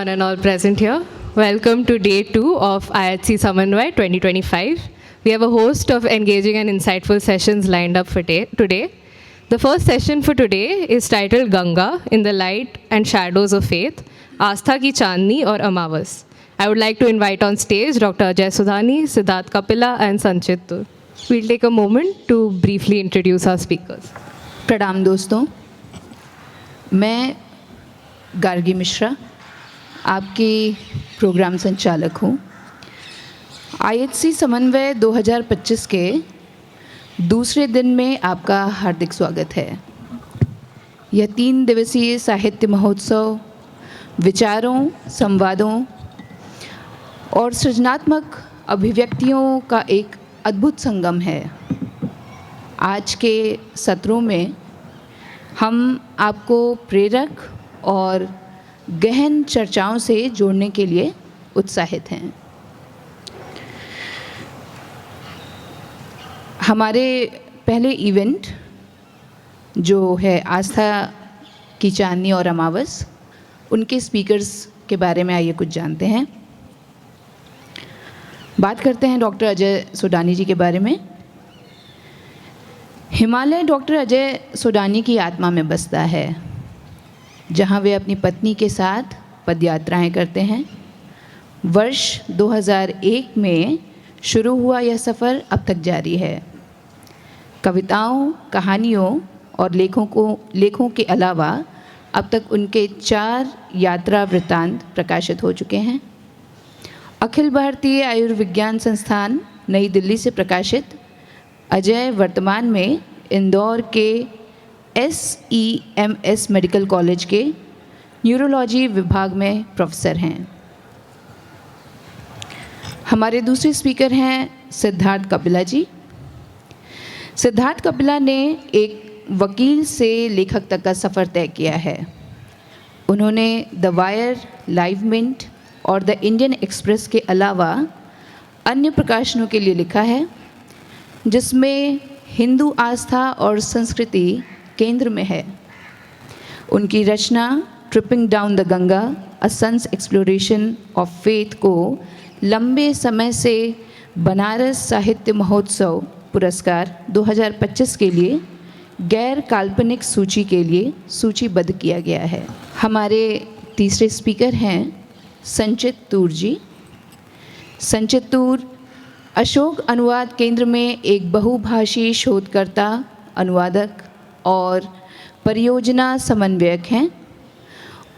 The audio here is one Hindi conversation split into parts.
one and all present here. Welcome to day 2 of IHC Samanvay 2025. We have a host of engaging and insightful sessions lined up for today. The first session for today is titled Ganga in the Light and Shadows of Faith, Aastha Ki Chandni or Amavas. I would like to invite on stage Dr. Ajay Sodhani, Siddharth Kapila and Sanchit Tur. We'll take a moment to briefly introduce our speakers. प्रणाम दोस्तों, मैं गार्गी मिश्रा आपकी प्रोग्राम संचालक हूँ। IHC समन्वय 2025 के दूसरे दिन में आपका हार्दिक स्वागत है। यह 3 दिवसीय साहित्य महोत्सव विचारों, संवादों और सृजनात्मक अभिव्यक्तियों का एक अद्भुत संगम है। आज के सत्रों में हम आपको प्रेरक और गहन चर्चाओं से जोड़ने के लिए उत्साहित हैं। हमारे पहले इवेंट जो है आस्था की चांदनी और अमावस, उनके स्पीकर्स के बारे में आइए कुछ जानते हैं। बात करते हैं डॉक्टर अजय सोडानी जी के बारे में। हिमालय डॉक्टर अजय सोडानी की आत्मा में बसता है, जहां वे अपनी पत्नी के साथ पदयात्राएं करते हैं। वर्ष 2001 में शुरू हुआ यह सफ़र अब तक जारी है। कविताओं, कहानियों और लेखों के अलावा अब तक उनके 4 यात्रा वृत्तांत प्रकाशित हो चुके हैं। अखिल भारतीय आयुर्विज्ञान संस्थान नई दिल्ली से प्रकाशित अजय वर्तमान में इंदौर के SEMS मेडिकल कॉलेज के न्यूरोलॉजी विभाग में प्रोफेसर हैं। हमारे दूसरे स्पीकर हैं सिद्धार्थ कपिला जी। सिद्धार्थ कपिला ने एक वकील से लेखक तक का सफ़र तय किया है। उन्होंने द वायर, लाइव मिंट और द इंडियन एक्सप्रेस के अलावा अन्य प्रकाशनों के लिए लिखा है, जिसमें हिंदू आस्था और संस्कृति केंद्र में है। उनकी रचना tripping down the Ganga, a son's exploration of faith को लंबे समय से बनारस साहित्य महोत्सव पुरस्कार 2025 के लिए गैर काल्पनिक सूची के लिए सूचीबद्ध किया गया है। हमारे तीसरे स्पीकर हैं संचित तूर जी। संचित तूर अशोक अनुवाद केंद्र में एक बहुभाषी शोधकर्ता, अनुवादक और परियोजना समन्वयक हैं।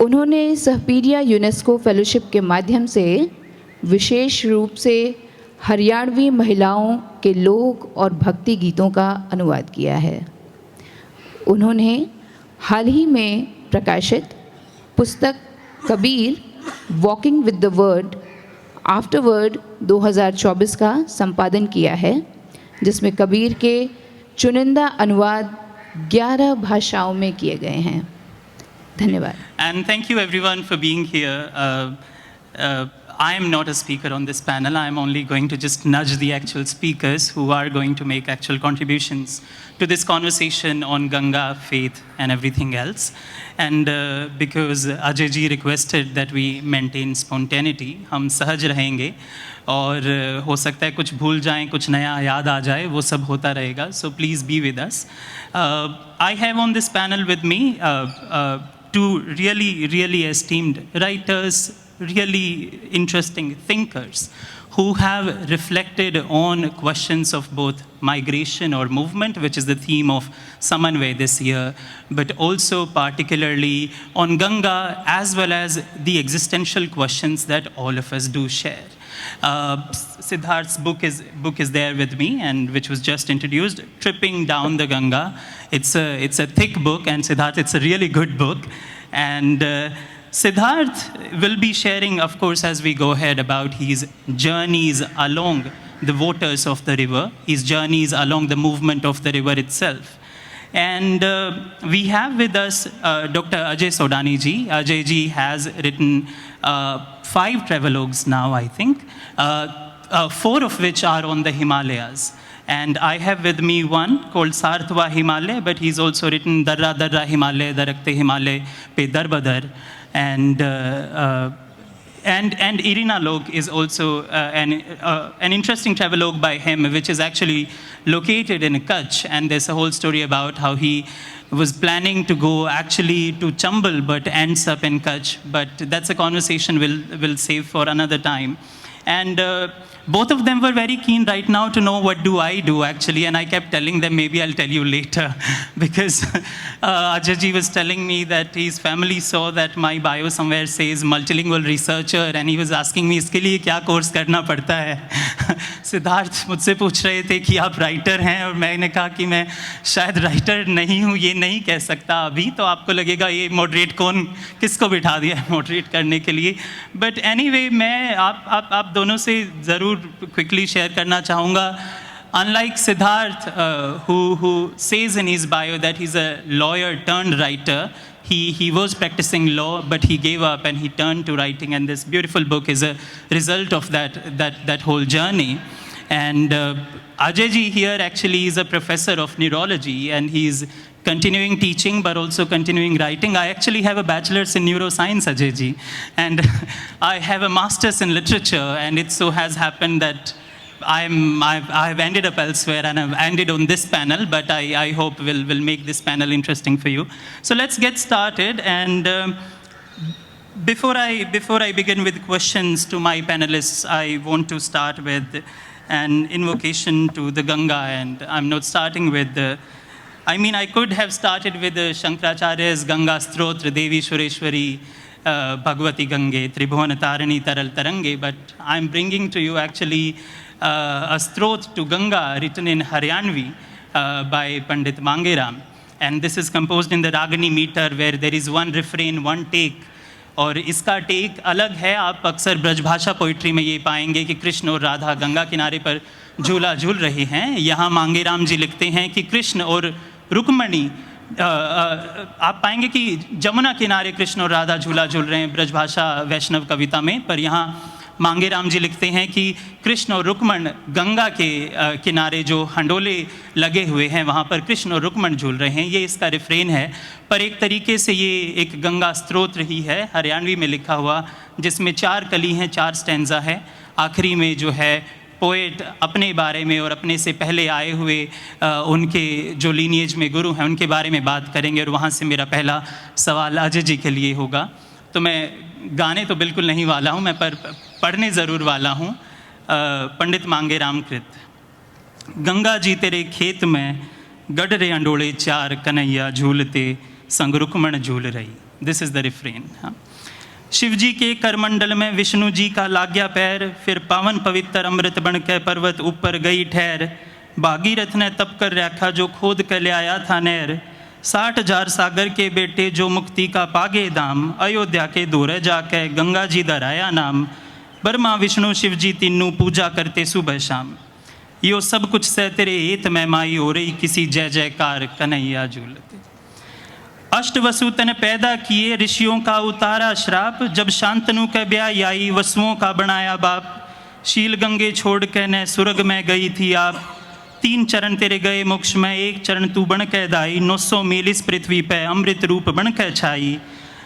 उन्होंने सहपीडिया यूनेस्को फेलोशिप के माध्यम से विशेष रूप से हरियाणवी महिलाओं के लोक और भक्ति गीतों का अनुवाद किया है। उन्होंने हाल ही में प्रकाशित पुस्तक Kabir walking with the word afterward 2024 का संपादन किया है, जिसमें कबीर के चुनिंदा अनुवाद 11 भाषाओं में किए गए हैं। धन्यवाद। And thank you everyone for being here. I am not a speaker on this panel. I am only going to just nudge the actual speakers who are going to make actual contributions to this conversation on Ganga, faith and everything else. And because Ajay ji requested that we maintain spontaneity, हम सहज रहेंगे और हो सकता है कुछ भूल जाएं, कुछ नया याद आ जाए, वो सब होता रहेगा. So please be with us. I have on this panel with me 2 really esteemed writers, really interesting thinkers who have reflected on questions of both migration or movement, which is the theme of Samanvay this year, but also particularly on Ganga, as well as the existential questions that all of us do share. Siddharth's book is there with me, and which was just introduced, Tripping Down the Ganga. It's a thick book, and Siddharth, it's a really good book. And Siddharth will be sharing, of course, as we go ahead, about his journeys along the waters of the river, his journeys along the movement of the river itself. And we have with us Dr. Ajay Sodhani ji. Ajay ji has written 5 travelogues now, I think, 4 of which are on the Himalayas. And I have with me one called Sartwa Himalaya, but he's also written Darra Darra Himalaya, Darakte Himalaya Pe Darbadar. And and Irina Lok is also an interesting travelogue by him, which is actually located in Kutch, and there's a whole story about how he was planning to go actually to Chambal but ends up in Kutch, but that's a conversation we'll save for another time. And both of them were very keen right now to know what do I do actually, and I kept telling them maybe I'll tell you later because Ajay was telling me that his family saw that my bio somewhere says multilingual researcher, and he was asking me इसके लिए क्या कोर्स करना पड़ता है. सिद्धार्थ मुझसे पूछ रहे थे कि आप राइटर हैं, और मैंने कहा कि मैं शायद राइटर नहीं हूँ, ये नहीं कह सकता अभी. तो आपको लगेगा ये मॉडरेट कौन किसको बिठा दिया है मॉडरेट करने के लिए. बट एनीवे मैं आप दोनों से ज़रूर quickly share करना चाहूँगा. Unlike Siddharth, who says in his bio that he's a lawyer turned writer, he was practicing law, but he gave up and he turned to writing. And this beautiful book is a result of that whole journey. And Ajay ji here actually is a professor of neurology, and he's continuing teaching but also continuing writing. I actually have a bachelor's in neuroscience, Ajay ji, and I have a master's in literature, and it so has happened that I've ended up elsewhere, and I've ended on this panel, but I hope we'll make this panel interesting for you. So let's get started. And before I begin with questions to my panelists, I want to start with an invocation to the Ganga, and I'm not starting with I could have started with Shankaracharya's Ganga Strotra, Devi Sureshwari Bhagavati Gange, Tribhuvan Tarini Taral Tarange, but I'm bringing to you actually a strot to Ganga written in Haryanvi by Pandit Mangeram. And this is composed in the Ragini meter, where there is one refrain, one take. और इसका टेक अलग है. आप अक्सर ब्रजभाषा पोइट्री में ये पाएंगे कि कृष्ण और राधा गंगा किनारे पर झूला झूल रहे हैं. यहाँ मांगेराम जी लिखते हैं कि कृष्ण और रुक्मणी, आप पाएंगे कि जमुना किनारे कृष्ण और राधा झूला झूल रहे हैं ब्रजभाषा वैष्णव कविता में, पर यहाँ मांगेराम जी लिखते हैं कि कृष्ण और रुक्मण गंगा के किनारे जो हंडोले लगे हुए हैं वहाँ पर कृष्ण और रुक्मण झूल रहे हैं. ये इसका रिफ्रेन है, पर एक तरीके से ये एक गंगा स्तोत्र ही है हरियाणवी में लिखा हुआ, जिसमें 4 कली हैं, 4 स्टैंजा है. आखिरी में जो है पोएट अपने बारे में और अपने से पहले आए हुए उनके जो लीनिएज में गुरु हैं उनके बारे में बात करेंगे. और वहाँ से मेरा पहला सवाल अजय जी के लिए होगा. तो मैं गाने तो बिल्कुल नहीं वाला हूँ, मैं पर पढ़ने ज़रूर वाला हूँ. पंडित मांगेराम कृत. गंगा जी तेरे खेत में गढ़ रे अंडोले 4 कन्हैया झूलते संग रुक्मण झूल रही. This is the refrain. Shiv ji के करमंडल में विष्णु जी का लाग्या पैर, फिर पावन पवित्र अमृत बन के पर्वत ऊपर गई ठहर. भागीरथ ने तप कर रखा जो खोद कर ले आया था नहर. 60,000 सागर के बेटे जो मुक्ति का पागे दाम, अयोध्या के दूर जाके गंगा जी दराया नाम. ब्रह्मा विष्णु शिव जी तीनों पूजा करते सुबह शाम. यो सब कुछ से तेरे हेत में माई हो रही किसी जय जयकार कन्हैया झूलते. अष्ट वसु तने पैदा किए ऋषियों का उतारा श्राप, जब शांतनु के ब्याह आई वसुओं का बनाया बाप. शील गंगे छोड़ के न सुरग में गई थी आप. 3 चरण तेरे गए मोक्ष में, 1 चरण तू बन के दाई. 900 मील इस पृथ्वी पे अमृत रूप बन के छाई.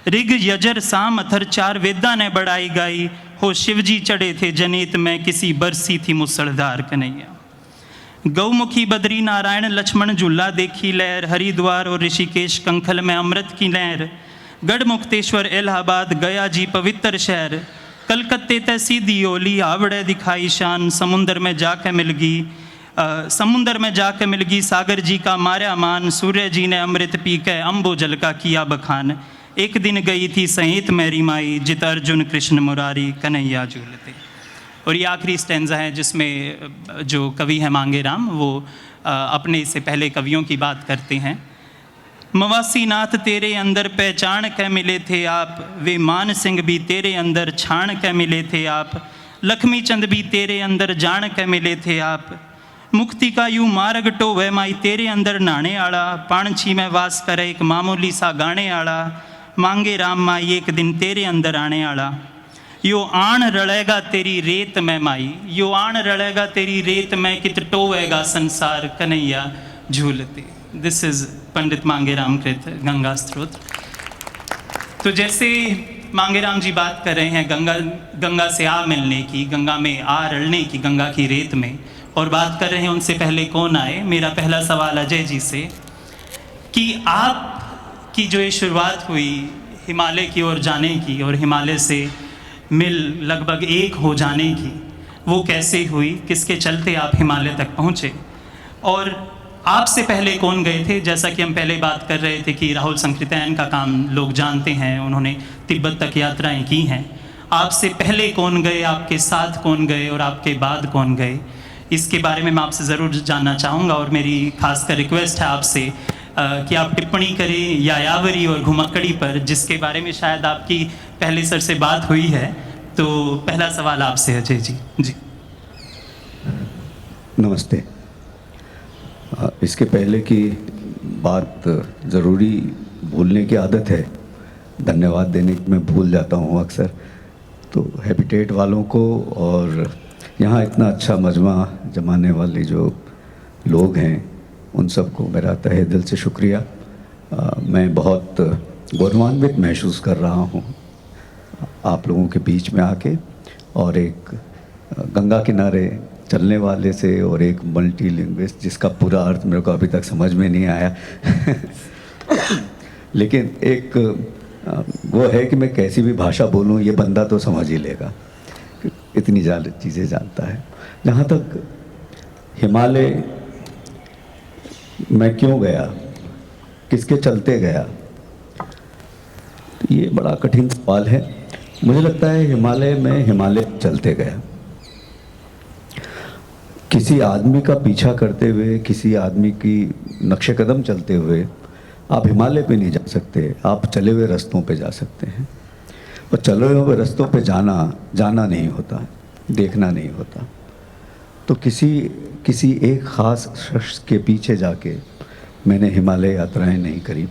ऋग यजर साम अथर 4 वेदा ने बढ़ाई गाई. हो शिव जी चढ़े थे जनेत में किसी बरसी थी मुसलधार कन्हैया. गौमुखी बद्री नारायण लक्ष्मण झूला देखी लहर. हरिद्वार और ऋषिकेश कंखल में अमृत की लहर. गढ़ मुक्तेश्वर इलाहाबाद गया जी पवित्र शहर. कलकत्ते तय सीधी ओली आवड़े दिखाई शान. समुंदर में जाके मिल गई सागर जी का मार्या मान. सूर्य जी ने अमृत पी के अम्बो जल का किया बखान. एक दिन गई थी सहित मेरी माई, जित अर्जुन कृष्ण मुरारी कन्हैया झूलते. और ये आखिरी स्टैंजा है जिसमें जो कवि है मांगेराम वो अपने से पहले कवियों की बात करते हैं. मवासी नाथ तेरे अंदर पहचान के मिले थे आप. वे मान सिंह भी तेरे अंदर छान के मिले थे आप. लक्ष्मी चंद भी तेरे अंदर जान के मिले थे आप. मुक्ति का यूं मार्ग टोवे माई तेरे अंदर नाने आला. पाणछी में वास करे एक मामूली सा गाने आला. मांगे राम माई एक दिन तेरे अंदर आने आला. यो आण रलेगा तेरी रेत में माई. यो आण रलेगा तेरी रेत में कित टोवेगा संसार कन्हैया झूलते. दिस इज पंडित मांगेराम कृत गंगा स्तोत्र. तो जैसे मांगेराम जी बात कर रहे हैं गंगा से आ मिलने की, गंगा में आ रलने की, गंगा की रेत में, और बात कर रहे हैं उनसे पहले कौन आए। मेरा पहला सवाल अजय जी से कि आपकी जो ये शुरुआत हुई हिमालय की ओर जाने की और हिमालय से मिल लगभग एक हो जाने की, वो कैसे हुई, किसके चलते आप हिमालय तक पहुँचे, और आपसे पहले कौन गए थे? जैसा कि हम पहले बात कर रहे थे कि राहुल संकृतैन का काम लोग जानते हैं, उन्होंने तिब्बत तक यात्राएं की हैं। आपसे पहले कौन गए, आपके साथ कौन गए और आपके बाद कौन गए, इसके बारे में मैं आपसे ज़रूर जानना चाहूँगा। और मेरी खासकर रिक्वेस्ट है आपसे कि आप टिप्पणी करें यायावरी और घुमक्कड़ी पर, जिसके बारे में शायद आपकी पहले सर से बात हुई है। तो पहला सवाल आपसे अजय जी। जी नमस्ते। इसके पहले की बात ज़रूरी भूलने की आदत है, धन्यवाद देने की मैं भूल जाता हूँ अक्सर। तो हैबिटेट वालों को और यहाँ इतना अच्छा मजमा जमाने वाले जो लोग हैं उन सबको मेरा तहे दिल से शुक्रिया। मैं बहुत गौरवान्वित महसूस कर रहा हूँ आप लोगों के बीच में आके, और एक गंगा किनारे चलने वाले से और एक मल्टी लिंग्विस्ट जिसका पूरा अर्थ मेरे को अभी तक समझ में नहीं आया लेकिन एक वो है कि मैं कैसी भी भाषा बोलूँ ये बंदा तो समझ ही लेगा, इतनी ज़्यादा चीज़ें जानता है। जहाँ तक हिमालय मैं क्यों गया, किसके चलते गया, ये बड़ा कठिन सवाल है। मुझे लगता है हिमालय चलते गया। किसी आदमी का पीछा करते हुए, किसी आदमी की नक्शे कदम चलते हुए आप हिमालय पे नहीं जा सकते, आप चले हुए रास्तों पे जा सकते हैं। और चले हुए रास्तों पे जाना नहीं होता, देखना नहीं होता। तो किसी एक ख़ास शख्स के पीछे जाके मैंने हिमालय यात्राएं नहीं करी।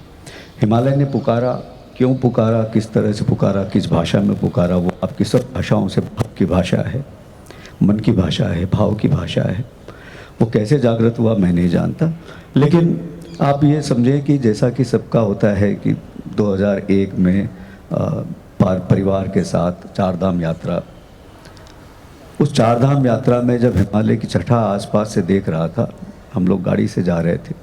हिमालय ने पुकारा, क्यों पुकारा, किस तरह से पुकारा, किस भाषा में पुकारा, वो आपकी सब भाषाओं से भाव की भाषा है, मन की भाषा है, भाव की भाषा है। वो कैसे जागृत हुआ मैं नहीं जानता, लेकिन आप ये समझें कि जैसा कि सबका होता है कि 2001 में परिवार के साथ चारधाम यात्रा, उस चारधाम यात्रा में जब हिमालय की छठा आसपास से देख रहा था, हम लोग गाड़ी से जा रहे थे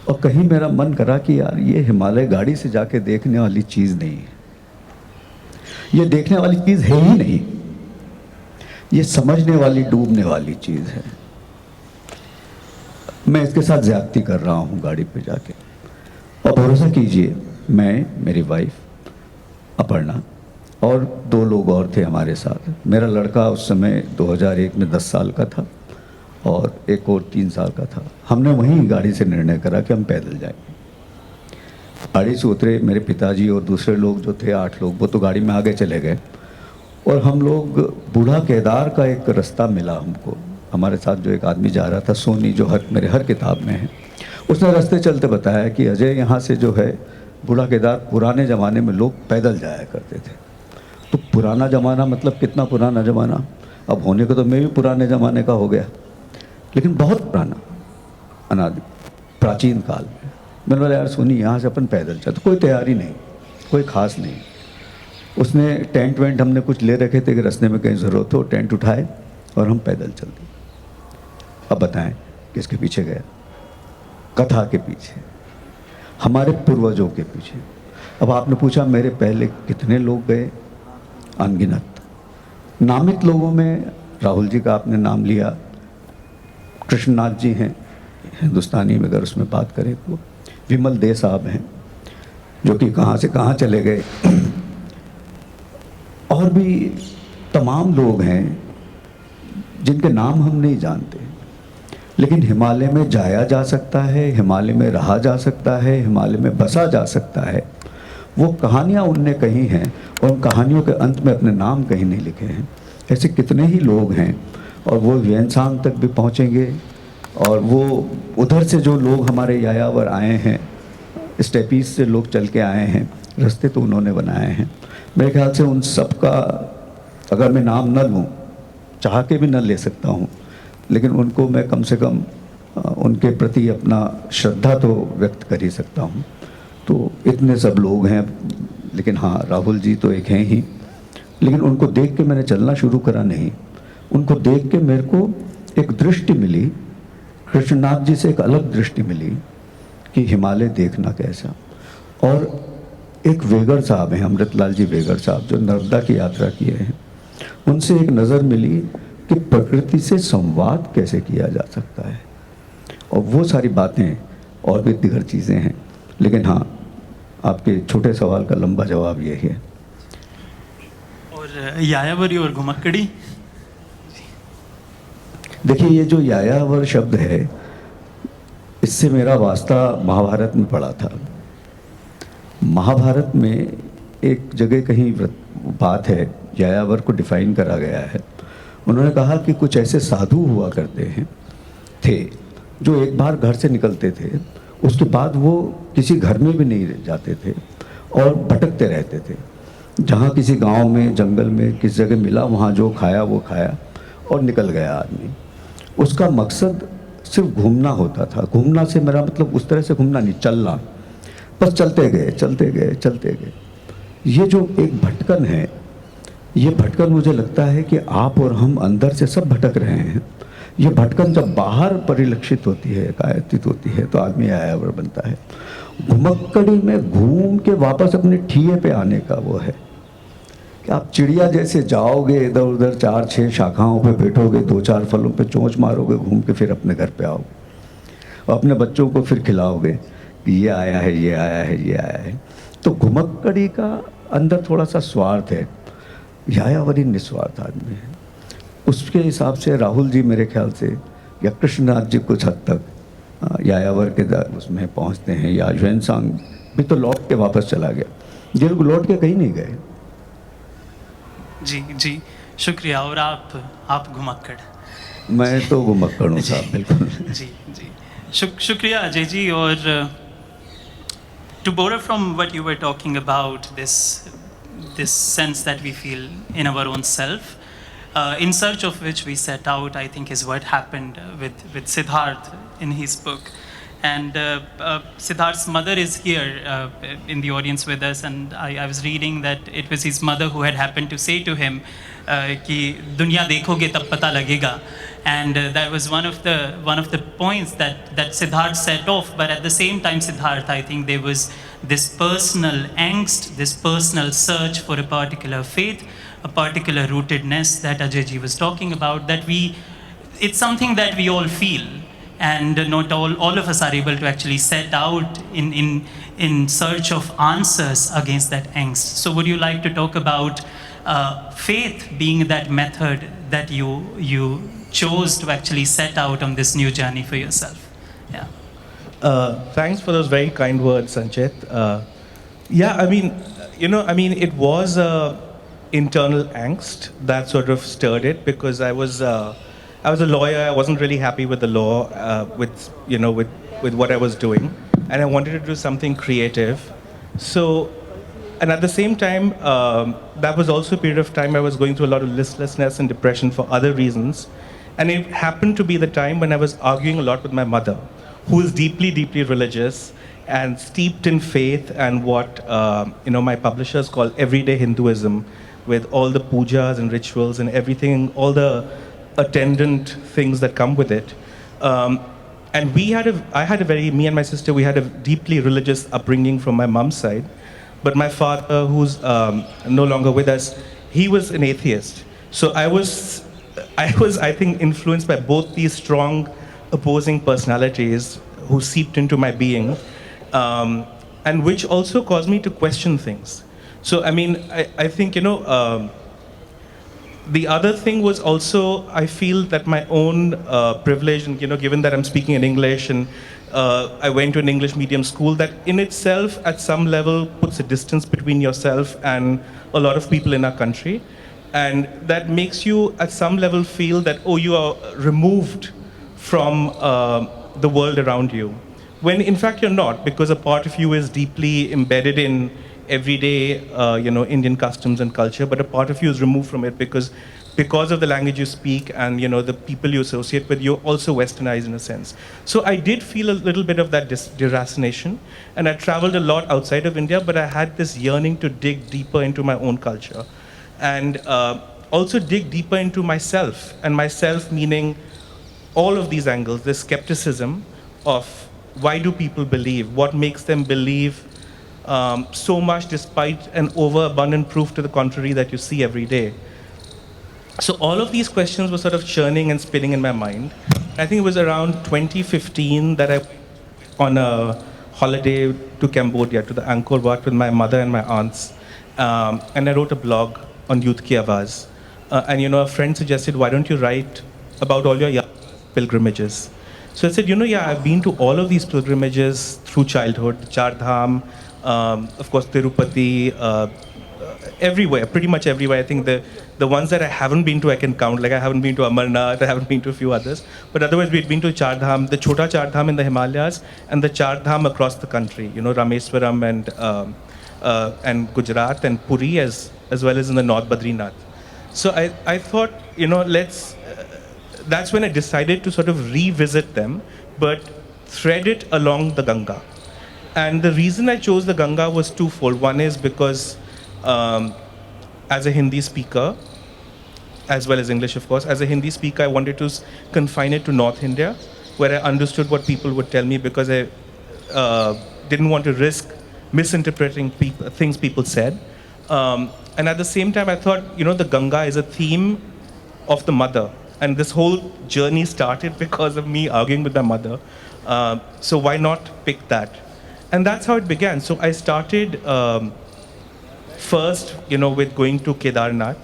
और कहीं मेरा मन करा कि यार ये हिमालय गाड़ी से जाके देखने वाली चीज़ नहीं है, ये देखने वाली चीज़ है ही नहीं, ये समझने वाली, डूबने वाली चीज़ है। मैं इसके साथ ज्यादती कर रहा हूँ गाड़ी पे जाके। और भरोसा कीजिए, मैं, मेरी वाइफ अपर्णा और 2 लोग और थे हमारे साथ। मेरा लड़का उस समय 2001 में 10 साल का था और एक और 3 साल का था। हमने वहीं गाड़ी से निर्णय करा कि हम पैदल जाएंगे। गाड़ी से उतरे मेरे पिताजी और दूसरे लोग जो थे 8 लोग, वो तो गाड़ी में आगे चले गए और हम लोग बूढ़ा केदार का एक रास्ता मिला हमको। हमारे साथ जो एक आदमी जा रहा था, सोनी, जो मेरे हर किताब में है, उसने रास्ते चलते बताया कि अजय यहाँ से जो है बूढ़ा केदार पुराने ज़माने में लोग पैदल जाया करते थे। तो पुराना ज़माना मतलब कितना पुराना ज़माना, अब होने को तो मैं भी पुराने ज़माने का हो गया, लेकिन बहुत पुराना, अनादि प्राचीन काल में। मैंने बोला यार सोनी यहाँ से अपन पैदल चलते, कोई तैयारी नहीं, कोई ख़ास नहीं। उसने टेंट वेंट हमने कुछ ले रखे थे कि रास्ते में कहीं ज़रूरत हो, टेंट उठाए और हम पैदल चल दिए। अब बताएं किसके पीछे गया? कथा के पीछे, हमारे पूर्वजों के पीछे। अब आपने पूछा मेरे पहले कितने लोग गए? अनगिनत। नामित लोगों में राहुल जी का आपने नाम लिया, कृष्णनाथ जी हैं हिंदुस्तानी में, अगर उसमें बात करें तो विमल दे साहब हैं जो कि कहाँ से कहाँ चले गए, और भी तमाम लोग हैं जिनके नाम हम नहीं जानते। लेकिन हिमालय में जाया जा सकता है, हिमालय में रहा जा सकता है, हिमालय में बसा जा सकता है। वो कहानियाँ उनने कही हैं और उन कहानियों के अंत में अपने नाम कहीं नहीं लिखे हैं। ऐसे कितने ही लोग हैं, और वो व्यंसांग तक भी पहुँचेंगे। और वो उधर से जो लोग हमारे यायावर आए हैं, स्टेपीज से लोग चल के आए हैं, रास्ते तो उन्होंने बनाए हैं। मेरे ख्याल से उन सब का अगर मैं नाम न लूँ, चाह के भी न ले सकता हूँ, लेकिन उनको मैं कम से कम उनके प्रति अपना श्रद्धा तो व्यक्त कर ही सकता हूँ। तो इतने सब लोग हैं लेकिन हाँ, राहुल जी तो एक हैं ही, लेकिन उनको देख के मैंने चलना शुरू करा नहीं। उनको देख के मेरे को एक दृष्टि मिली, कृष्णनाथ जी से एक अलग दृष्टि मिली कि हिमालय देखना कैसा। और एक वेगर साहब हैं, अमृतलाल जी वेगर साहब, जो नर्मदा की यात्रा किए हैं, उनसे एक नज़र मिली कि प्रकृति से संवाद कैसे किया जा सकता है। और वो सारी बातें और भी दिगर चीज़ें हैं, लेकिन हाँ, आपके छोटे सवाल का लंबा जवाब यही है। और यायावरी और घुमक्कड़ी, देखिए, ये जो यायावर शब्द है, इससे मेरा वास्ता महाभारत में पड़ा था। महाभारत में एक जगह कहीं बात है, यायावर को डिफाइन करा गया है। उन्होंने कहा कि कुछ ऐसे साधु हुआ करते थे जो एक बार घर से निकलते थे, उसके बाद वो किसी घर में भी नहीं जाते थे और भटकते रहते थे। जहाँ किसी गांव में, जंगल में, किस जगह मिला, वहाँ जो खाया वो खाया और निकल गया आदमी। उसका मकसद सिर्फ घूमना होता था। घूमना से मेरा मतलब उस तरह से घूमना नहीं, चलना, बस चलते गए चलते गए चलते गए। ये जो एक भटकन है, ये भटकन मुझे लगता है कि आप और हम अंदर से सब भटक रहे हैं। ये भटकन जब बाहर परिलक्षित होती है, कायतित होती है, तो आदमी आयावर बनता है। घुमक्कड़ी में घूम के वापस अपने ठिये पे आने का वो है कि आप चिड़िया जैसे जाओगे इधर उधर, 4-6 शाखाओं पे बैठोगे, 2-4 फलों पे चोंच मारोगे, घूम के फिर अपने घर पे आओगे और अपने बच्चों को फिर खिलाओगे कि ये आया है, ये आया है, ये आया है। तो घुमक्कड़ी का अंदर थोड़ा सा स्वार्थ है, यायावरी निस्वार्थ आदमी है। उसके हिसाब से राहुल जी मेरे ख्याल से, या कृष्णनाथ जी कुछ हद तक यायावर के उसमें पहुंचते हैं, या ह्वेनसांग भी तो लौट के वापस चला गया, ये लोग लौट के कहीं नहीं गए। जी जी, शुक्रिया। और आप घुमक्कड़? मैं तो घुमक्कड़ हूँ साहब, बिल्कुल। जी जी, शुक्रिया अजय जी। और to borrow from what you were talking about, this sense that we feel in our own self, in search of which we set out, I think, is what happened with Siddharth in his book. And Siddharth's mother is here in the audience with us, and I was reading that it was his mother who had happened to say to him कि दुनिया देखोगे तब पता लगेगा. And that was one of the points that Siddharth set off. But at the same time, Siddharth, I think there was this personal angst, this personal search for a particular faith, a particular rootedness that Ajay ji was talking about, that it's something that we all feel, and not all of us are able to actually set out in search of answers against that angst. So would you like to talk about faith being that method that you chose to actually set out on this new journey for yourself? Yeah. Thanks for those very kind words, Sanchit. Yeah, I mean, it was internal angst that sort of stirred it, because I was a lawyer. I wasn't really happy with the law, with what I was doing, and I wanted to do something creative. So, and at the same time, that was also a period of time I was going through a lot of listlessness and depression for other reasons. And it happened to be the time when I was arguing a lot with my mother, who is deeply, deeply religious and steeped in faith and what my publishers call everyday Hinduism, with all the pujas and rituals and everything, all the attendant things that come with it. And me and my sister, we had a deeply religious upbringing from my mom's side. But my father, who's no longer with us, he was an atheist. So I was, I think, influenced by both these strong opposing personalities who seeped into my being, and which also caused me to question things. So, I mean, I think, the other thing was also, I feel that my own privilege, and, given that I'm speaking in English, and I went to an English medium school, that in itself, at some level, puts a distance between yourself and a lot of people in our country. And that makes you, at some level, feel that, oh, you are removed from the world around you. When in fact you're not, because a part of you is deeply embedded in everyday, Indian customs and culture, but a part of you is removed from it because because of the language you speak and the people you associate with, you're also westernized in a sense. So I did feel a little bit of that deracination, and I traveled a lot outside of India, but I had this yearning to dig deeper into my own culture, and also dig deeper into myself, and myself meaning all of these angles, the skepticism of why do people believe, what makes them believe so much despite an overabundant proof to the contrary that you see every day. So all of these questions were sort of churning and spinning in my mind. I think it was around 2015 that I went on a holiday to Cambodia, to the Angkor Wat with my mother and my aunts. And I wrote a blog on Youth Ki Awaaz. And a friend suggested, why don't you write about all your pilgrimages? So I said, yeah, I've been to all of these pilgrimages through childhood, Char Dham, of course, Tirupati, everywhere, pretty much everywhere. I think the ones that I haven't been to, I can count. Like I haven't been to Amarnath, I haven't been to a few others. But otherwise, we've been to Char Dham, the Chota Char Dham in the Himalayas, and the Char Dham across the country. Rameswaram and Gujarat and Puri, as well as in the North Badrinath. So I thought, that's when I decided to sort of revisit them, but thread it along the Ganga. And the reason I chose the Ganga was twofold. One is because as a Hindi speaker, as well as English, of course, as a Hindi speaker, I wanted to confine it to North India, where I understood what people would tell me, because I didn't want to risk misinterpreting things people said. And at the same time, I thought, the Ganga is a theme of the mother. And this whole journey started because of me arguing with my mother. So why not pick that? And that's how it began. So I started first, with going to Kedarnath,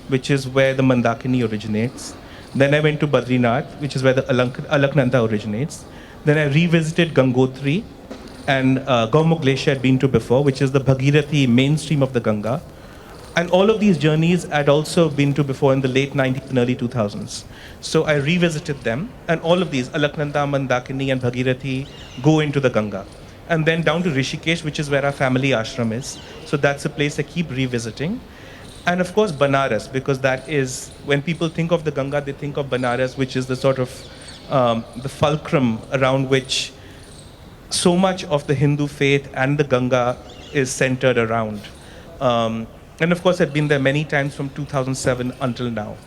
which is where the Mandakini originates. Then I went to Badrinath, which is where the Alaknanda originates. Then I revisited Gangotri, and Gaumukh Glacier I'd been to before, which is the Bhagirathi mainstream of the Ganga. And all of these journeys I'd also been to before in the late 90s and early 2000s. So I revisited them, and all of these, Alaknanda, Mandakini, and Bhagirathi, go into the Ganga. And then down to Rishikesh, which is where our family ashram is. So that's a place I keep revisiting. And of course, Banaras, because that is, when people think of the Ganga, they think of Banaras, which is the sort of, the fulcrum around which so much of the Hindu faith and the Ganga is centered around. And of course, I've been there many times from 2007 until now.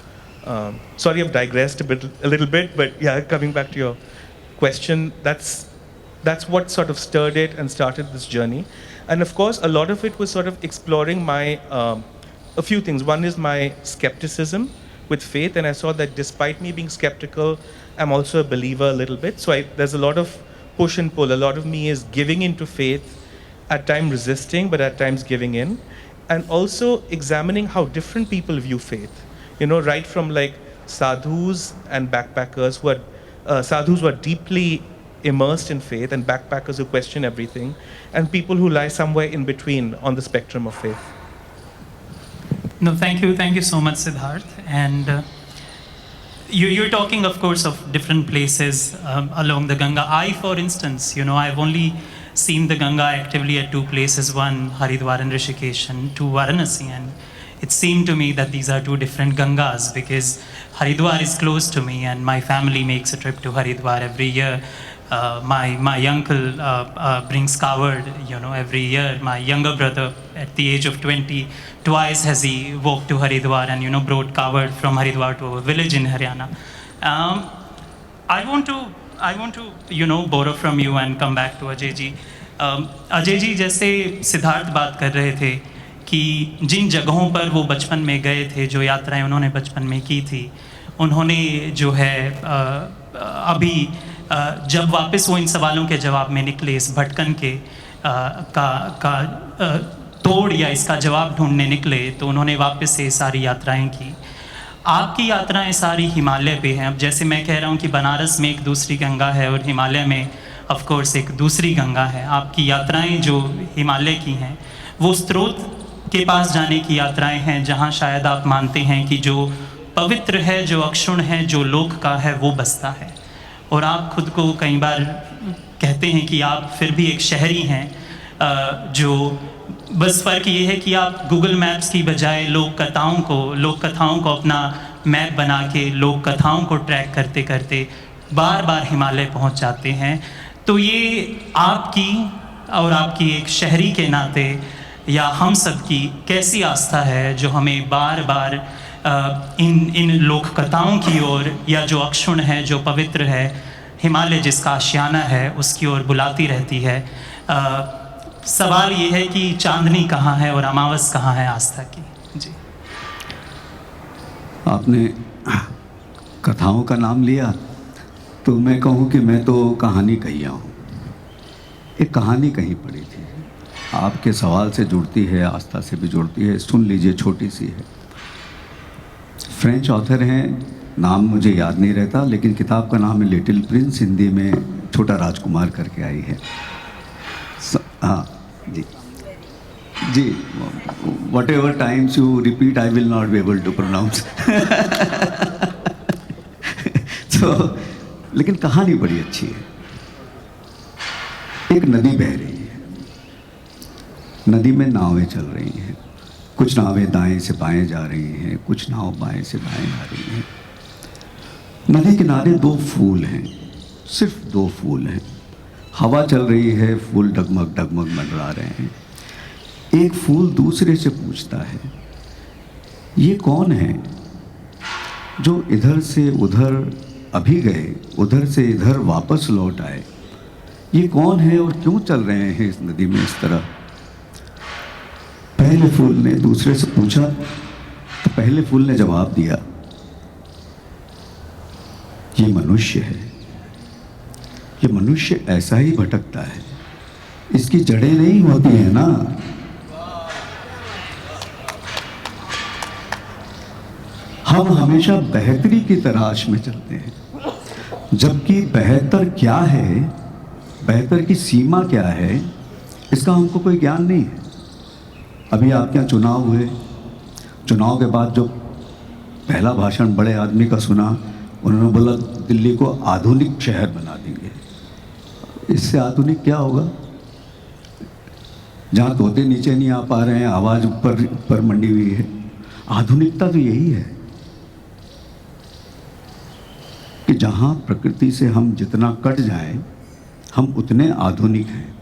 Sorry, I've digressed a little bit, but yeah, coming back to your question, that's what sort of stirred it and started this journey. And of course, a lot of it was sort of exploring my, a few things. One is my skepticism with faith, and I saw that despite me being skeptical, I'm also a believer a little bit. So there's a lot of push and pull. A lot of me is giving into faith, at times resisting, but at times giving in. And also examining how different people view faith. Right from like sadhus and backpackers who are, sadhus who are deeply immersed in faith, and backpackers who question everything, and people who lie somewhere in between on the spectrum of faith. No, thank you so much, Siddharth. And you're talking, of course, of different places along the Ganga. I, for instance, I've only seen the Ganga actively at two places, one Haridwar and Rishikesh, and two Varanasi. And it seemed to me that these are two different Gangas, because Haridwar is close to me and my family makes a trip to Haridwar every year. My uncle brings kawad, every year. My younger brother, at the age of 20, twice has he walked to Haridwar and, brought kawad from Haridwar to a village in Haryana. I want to, borrow from you and come back to Ajay ji. Ajay ji, जैसे सिद्धार्थ बात कर रहे थे कि जिन जगहों पर वो बचपन में गए थे, जो यात्राएं उन्होंने बचपन में की थी, उन्होंने जो है अभी जब वापस वो इन सवालों के जवाब में निकले, इस भटकन के तोड़ या इसका जवाब ढूंढने निकले, तो उन्होंने वापस से सारी यात्राएं की। आपकी यात्राएं सारी हिमालय पे हैं। अब जैसे मैं कह रहा हूँ कि बनारस में एक दूसरी गंगा है और हिमालय में ऑफ कोर्स एक दूसरी गंगा है। आपकी यात्राएं जो हिमालय की हैं, वो स्रोत के पास जाने की यात्राएं हैं, जहाँ शायद आप मानते हैं कि जो पवित्र है, जो अक्षुण है, जो लोक का है, वो बसता है। और आप खुद को कई बार कहते हैं कि आप फिर भी एक शहरी हैं, जो बस फ़र्क ये है कि आप गूगल मैप्स की बजाय लोक कथाओं को अपना मैप बना के लोक कथाओं को ट्रैक करते करते बार बार हिमालय पहुंच जाते हैं। तो ये आपकी और आपकी एक शहरी के नाते या हम सब की कैसी आस्था है जो हमें बार बार इन लोक कथाओं की ओर, या जो अक्षुण है, जो पवित्र है, हिमालय जिसका आशियाना है, उसकी ओर बुलाती रहती है। सवाल ये है कि चांदनी कहाँ है और अमावस कहाँ है आस्था की? जी, आपने कथाओं का नाम लिया तो मैं कहूँ कि मैं तो कहानी कहिया हूँ। एक कहानी कहीं पड़ी थी, आपके सवाल से जुड़ती है, आस्था से भी जुड़ती है। सुन लीजिए, छोटी सी है। फ्रेंच ऑथर हैं, नाम मुझे याद नहीं रहता, लेकिन किताब का नाम है लिटिल प्रिंस, हिंदी में छोटा राजकुमार करके आई है। हाँ जी जी, whatever times you repeat I will not be able to pronounce. तो लेकिन कहानी बड़ी अच्छी है। एक नदी बह रही है, नदी में नावें चल रही हैं। कुछ नावें दाएं से बाएं जा रही हैं, कुछ नाव बाएं से दाएं जा रही हैं। नदी किनारे दो फूल हैं, सिर्फ दो फूल हैं। हवा चल रही है, फूल डगमग डगमग मंडरा रहे हैं। एक फूल दूसरे से पूछता है, ये कौन है जो इधर से उधर अभी गए, उधर से इधर वापस लौट आए? ये कौन है और क्यों चल रहे हैं इस नदी में इस तरह? पहले फूल ने दूसरे से पूछा तो पहले फूल ने जवाब दिया, ये मनुष्य है। ये मनुष्य ऐसा ही भटकता है, इसकी जड़ें नहीं होती है ना। हम हमेशा बेहतरी की तलाश में चलते हैं, जबकि बेहतर क्या है, बेहतर की सीमा क्या है, इसका हमको कोई ज्ञान नहीं है। अभी आपके यहाँ चुनाव हुए, चुनाव के बाद जो पहला भाषण बड़े आदमी का सुना, उन्होंने बोला दिल्ली को आधुनिक शहर बना देंगे। इससे आधुनिक क्या होगा? जहाँ तोते नीचे नहीं आ पा रहे हैं, आवाज़ ऊपर मंडी हुई है। आधुनिकता तो यही है कि जहाँ प्रकृति से हम जितना कट जाएं, हम उतने आधुनिक हैं।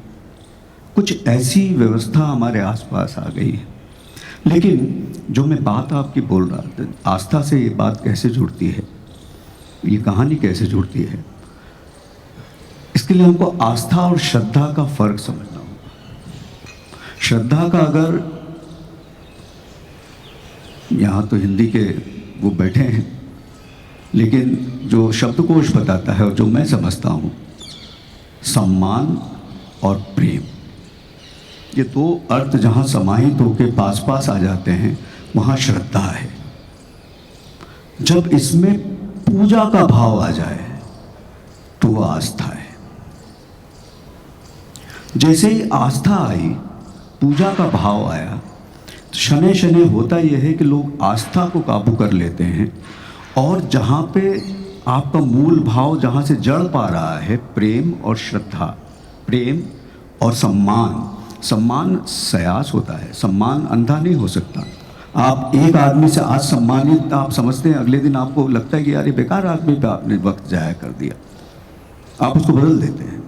कुछ ऐसी व्यवस्था हमारे आसपास आ गई है। लेकिन जो मैं बात आपकी बोल रहा था, आस्था से ये बात कैसे जुड़ती है, ये कहानी कैसे जुड़ती है, इसके लिए हमको आस्था और श्रद्धा का फर्क समझना होगा। श्रद्धा का, अगर यहाँ तो हिंदी के वो बैठे हैं, लेकिन जो शब्दकोश बताता है और जो मैं समझता हूँ, सम्मान और प्रेम, ये दो अर्थ जहाँ समाहित होकर पास पास आ जाते हैं, वहाँ श्रद्धा है। जब इसमें पूजा का भाव आ जाए तो वो आस्था है। जैसे ही आस्था आई, पूजा का भाव आया, तो शनै शनै होता यह है कि लोग आस्था को काबू कर लेते हैं, और जहाँ पे आपका मूल भाव जहाँ से जड़ पा रहा है, प्रेम और श्रद्धा, प्रेम और सम्मान। सम्मान सयास होता है, सम्मान अंधा नहीं हो सकता। आप एक आदमी से आज सम्मानित आप समझते हैं, अगले दिन आपको लगता है कि यार ये बेकार आदमी पे आपने वक्त जाया कर दिया, आप उसको बदल देते हैं।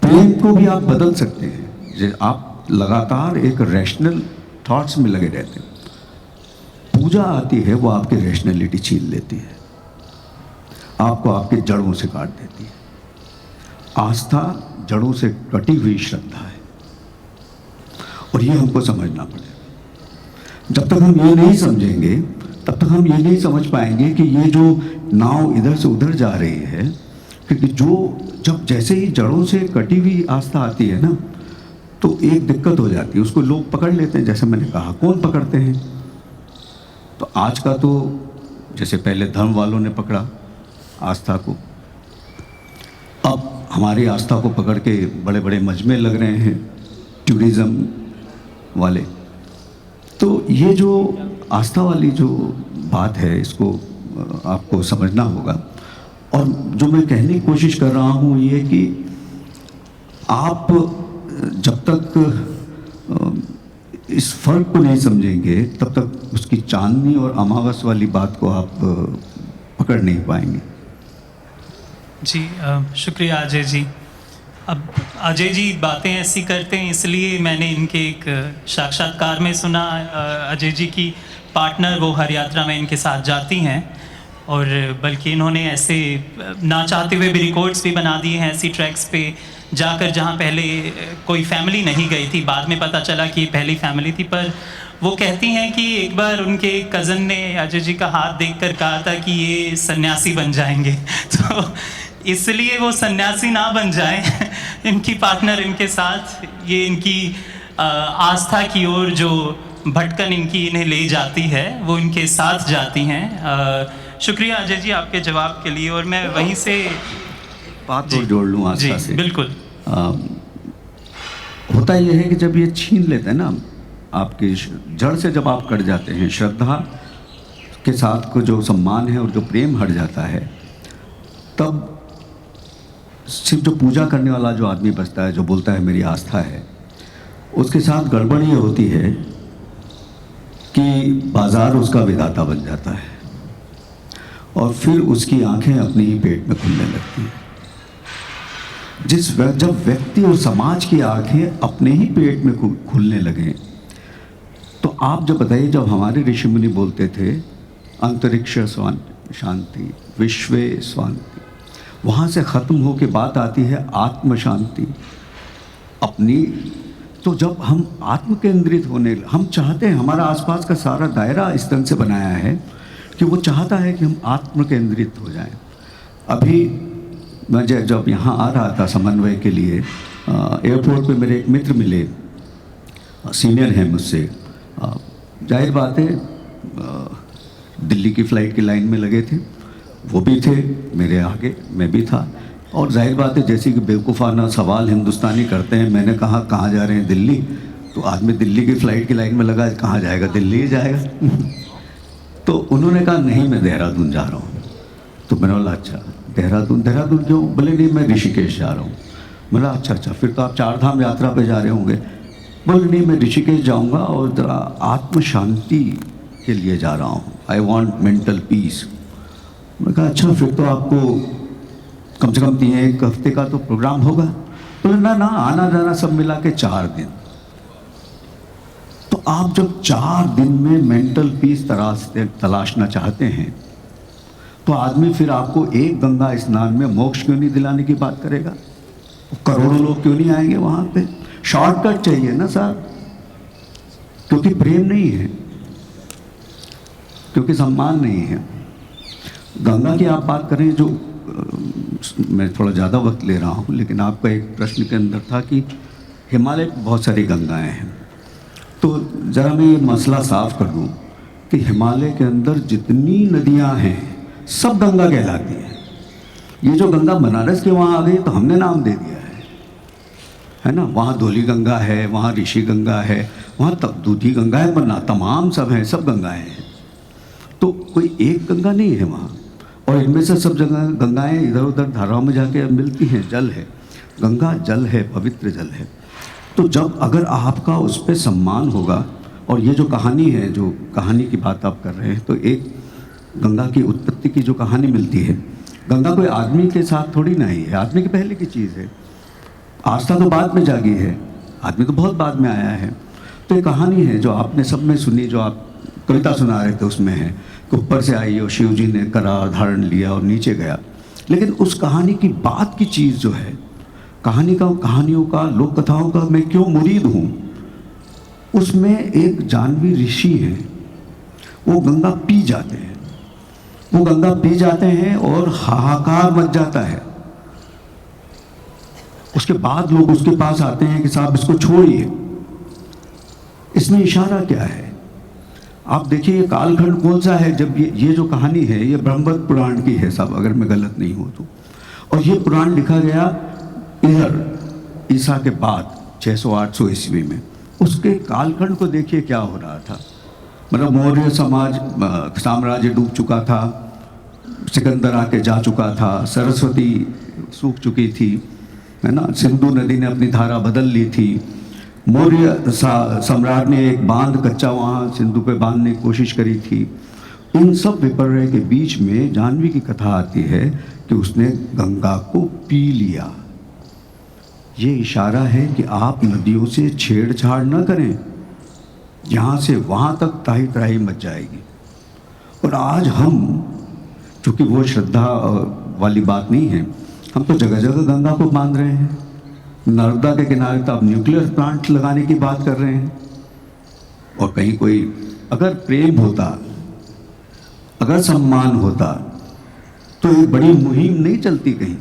प्रेम को भी आप बदल सकते हैं, जैसे आप लगातार एक रैशनल थॉट्स में लगे रहते हैं। पूजा आती है, वो आपकी रैशनैलिटी छीन लेती है, आपको आपके जड़ों से काट देती है। आस्था जड़ों से कटी हुई श्रद्धा है, और ये हमको समझना पड़ेगा। जब तक हम ये नहीं समझेंगे, तब तक हम ये नहीं समझ पाएंगे कि ये जो नाव इधर से उधर जा रही है, क्योंकि जब जैसे ही जड़ों से कटी हुई आस्था आती है ना, तो एक दिक्कत हो जाती है, उसको लोग पकड़ लेते हैं। जैसे मैंने कहा, कौन पकड़ते हैं? तो आज का तो जैसे पहले धर्म वालों ने पकड़ा आस्था को, अब हमारी आस्था को पकड़ के बड़े बड़े मजमे लग रहे हैं टूरिज़्म वाले। तो ये जो आस्था वाली जो बात है, इसको आपको समझना होगा। और जो मैं कहने की कोशिश कर रहा हूँ ये कि आप जब तक इस फर्क को नहीं समझेंगे तब तक उसकी चांदनी और अमावस वाली बात को आप पकड़ नहीं पाएंगे। जी शुक्रिया अजय जी। अब अजय जी बातें ऐसी करते हैं, इसलिए मैंने इनके एक साक्षात्कार में सुना, अजय जी की पार्टनर वो हर यात्रा में इनके साथ जाती हैं, और बल्कि इन्होंने ऐसे ना चाहते हुए भी रिकॉर्ड्स भी बना दिए हैं ऐसी ट्रैक्स पे जाकर जहाँ पहले कोई फैमिली नहीं गई थी। बाद में पता चला कि पहली फैमिली थी, पर वो कहती हैं कि एक बार उनके कज़न ने अजय जी का हाथ देखकर कहा था कि ये सन्यासी बन जाएंगे तो इसलिए वो सन्यासी ना बन जाए इनकी पार्टनर इनके साथ, ये इनकी आस्था की ओर जो भटकन इनकी इन्हें ले जाती है वो इनके साथ जाती हैं। शुक्रिया अजय जी आपके जवाब के लिए। और मैं वहीं से बात तो जोड़ लूँ आस्था से। बिल्कुल। होता यह है कि जब ये छीन लेते हैं ना, आपकी जड़ से जब आप कट जाते हैं, श्रद्धा के साथ को जो सम्मान है और जो प्रेम हट जाता है, तब सिर्फ जो पूजा करने वाला जो आदमी बचता है, जो बोलता है मेरी आस्था है, उसके साथ गड़बड़ ये होती है कि बाजार उसका विधाता बन जाता है और फिर उसकी आंखें अपने ही पेट में खुलने लगती हैं। जब व्यक्ति और समाज की आंखें अपने ही पेट में खुलने लगे, तो आप जब बताइए, जब हमारे ऋषि मुनि बोलते थे अंतरिक्ष शांति, विश्व शांति, वहाँ से ख़त्म हो के बात आती है आत्म शांति अपनी। तो जब हम आत्म केंद्रित होने, हम चाहते हैं, हमारा आसपास का सारा दायरा इस तरह से बनाया है कि वो चाहता है कि हम आत्म केंद्रित हो जाएं। अभी मैं जब यहाँ आ रहा था समन्वय के लिए, एयरपोर्ट पे मेरे एक मित्र मिले, सीनियर हैं मुझसे। जाहिर बात है दिल्ली की फ़्लाइट की लाइन में लगे थे, वो भी थे मेरे आगे, मैं भी था। और जाहिर बात है जैसे कि बेवकूफ़ाना सवाल हिंदुस्तानी करते हैं, मैंने कहा कहाँ जा रहे हैं? दिल्ली। तो आदमी दिल्ली की फ़्लाइट की लाइन में लगा, कहाँ जाएगा? दिल्ली ही जाएगा तो उन्होंने कहा नहीं मैं देहरादून जा रहा हूँ। तो मैंने बोला अच्छा देहरादून क्यों? बोले नहीं मैं ऋषिकेश जा रहा हूँ। बोला अच्छा फिर तो आप 4 धाम यात्रा पे जा रहे होंगे। बोले नहीं मैं ऋषिकेश जाऊँगा और ज़रा आत्म शांति के लिए जा रहा हूँ, आई वॉन्ट मेंटल पीस। मैंने कहा अच्छा फिर तो आपको कम से कम 1 हफ्ते का तो प्रोग्राम होगा। बोले ना आना जाना सब मिला के 4 दिन। तो आप जब 4 दिन में मेंटल पीस तलाशना चाहते हैं, तो आदमी फिर आपको एक गंगा स्नान में मोक्ष क्यों नहीं दिलाने की बात करेगा? करोड़ों लोग क्यों नहीं आएंगे वहाँ पे? शॉर्टकट चाहिए ना साहब, क्योंकि प्रेम नहीं है, क्योंकि सम्मान नहीं है। गंगा की आप बात करें, जो मैं थोड़ा ज़्यादा वक्त ले रहा हूँ, लेकिन आपका एक प्रश्न के अंदर था कि हिमालय में बहुत सारी गंगाएं हैं। तो ज़रा मैं ये मसला साफ कर दूँ कि हिमालय के अंदर जितनी नदियाँ हैं सब गंगा कहलाती हैं। ये जो गंगा बनारस के वहाँ आ गई तो हमने नाम दे दिया है ना। वहाँ धौली गंगा है, वहाँ ऋषि गंगा है, वहाँ दूधी गंगा है, वरना तमाम सब हैं, सब गंगाएं हैं। तो कोई एक गंगा नहीं है वहाँ। और इनमें से सब जगह गंगाएं इधर उधर धाराओं में जाके मिलती हैं। जल है, गंगा जल है, पवित्र जल है। तो जब अगर आपका उस पर सम्मान होगा, और ये जो कहानी है, जो कहानी की बात आप कर रहे हैं, तो एक गंगा की उत्पत्ति की जो कहानी मिलती है, गंगा कोई आदमी के साथ थोड़ी ना ही है, आदमी के पहले की चीज़ है। आस्था तो बाद में जागी है, आदमी तो बहुत बाद में आया है। तो ये कहानी है जो आपने सब में सुनी, जो आप कविता सुना रहे थे उसमें है कि ऊपर से आई और शिव जी ने करार धारण लिया और नीचे गया। लेकिन उस कहानी की बात की चीज़ जो है, कहानियों का, लोक कथाओं का मैं क्यों मुरीद हूँ, उसमें एक जानवी ऋषि हैं, वो गंगा पी जाते हैं। वो गंगा पी जाते हैं और हाहाकार मच जाता है। उसके बाद लोग उसके पास आते हैं कि साहब इसको छोड़िए। इसमें इशारा क्या है? आप देखिए ये कालखंड कौन सा है जब ये जो कहानी है ये ब्रह्मवत पुराण की है साहब, अगर मैं गलत नहीं हूँ तो। और ये पुराण लिखा गया इधर ईसा के बाद 600-800 ईस्वी में। उसके कालखंड को देखिए क्या हो रहा था। मतलब मौर्य साम्राज्य डूब चुका था, सिकंदर आके जा चुका था, सरस्वती सूख चुकी थी, है ना, सिंधु नदी ने अपनी धारा बदल ली थी, सम्राट ने एक बांध कच्चा वहाँ सिंधु पे बांधने की कोशिश करी थी। इन सब विपर्य के बीच में जाह्नवी की कथा आती है कि उसने गंगा को पी लिया। ये इशारा है कि आप नदियों से छेड़छाड़ न करें, यहाँ से वहाँ तक ताही तराही मच जाएगी। और आज हम, चूँकि वो श्रद्धा वाली बात नहीं है, हम तो जगह जगह गंगा को बांध रहे हैं। नर्मदा के किनारे तो आप न्यूक्लियर प्लांट लगाने की बात कर रहे हैं। और कहीं कोई अगर प्रेम होता, अगर सम्मान होता, तो एक बड़ी मुहिम नहीं चलती कहीं।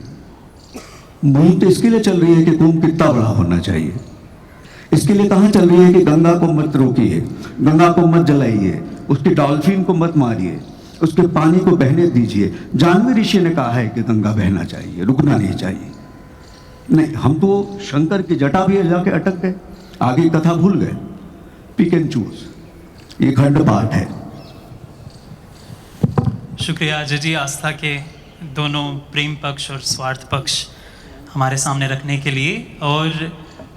मुहिम तो इसके लिए चल रही है कि कुंभ कितना बड़ा होना चाहिए। इसके लिए कहाँ चल रही है कि गंगा को मत रोकिए, गंगा को मत जलाइए, उसकी डॉल्फिन को मत मारिए, उसके पानी को बहने दीजिए। जाह्नवी ऋषि ने कहा है कि गंगा बहना चाहिए, रुकना नहीं चाहिए। नहीं, हम तो शंकर की जटा भी जाके अटक गए, आगे कथा भूल गए। पिक एंड चूज, ये खंड पाठ है। शुक्रिया अजय जी, आस्था के दोनों प्रेम पक्ष और स्वार्थ पक्ष हमारे सामने रखने के लिए। और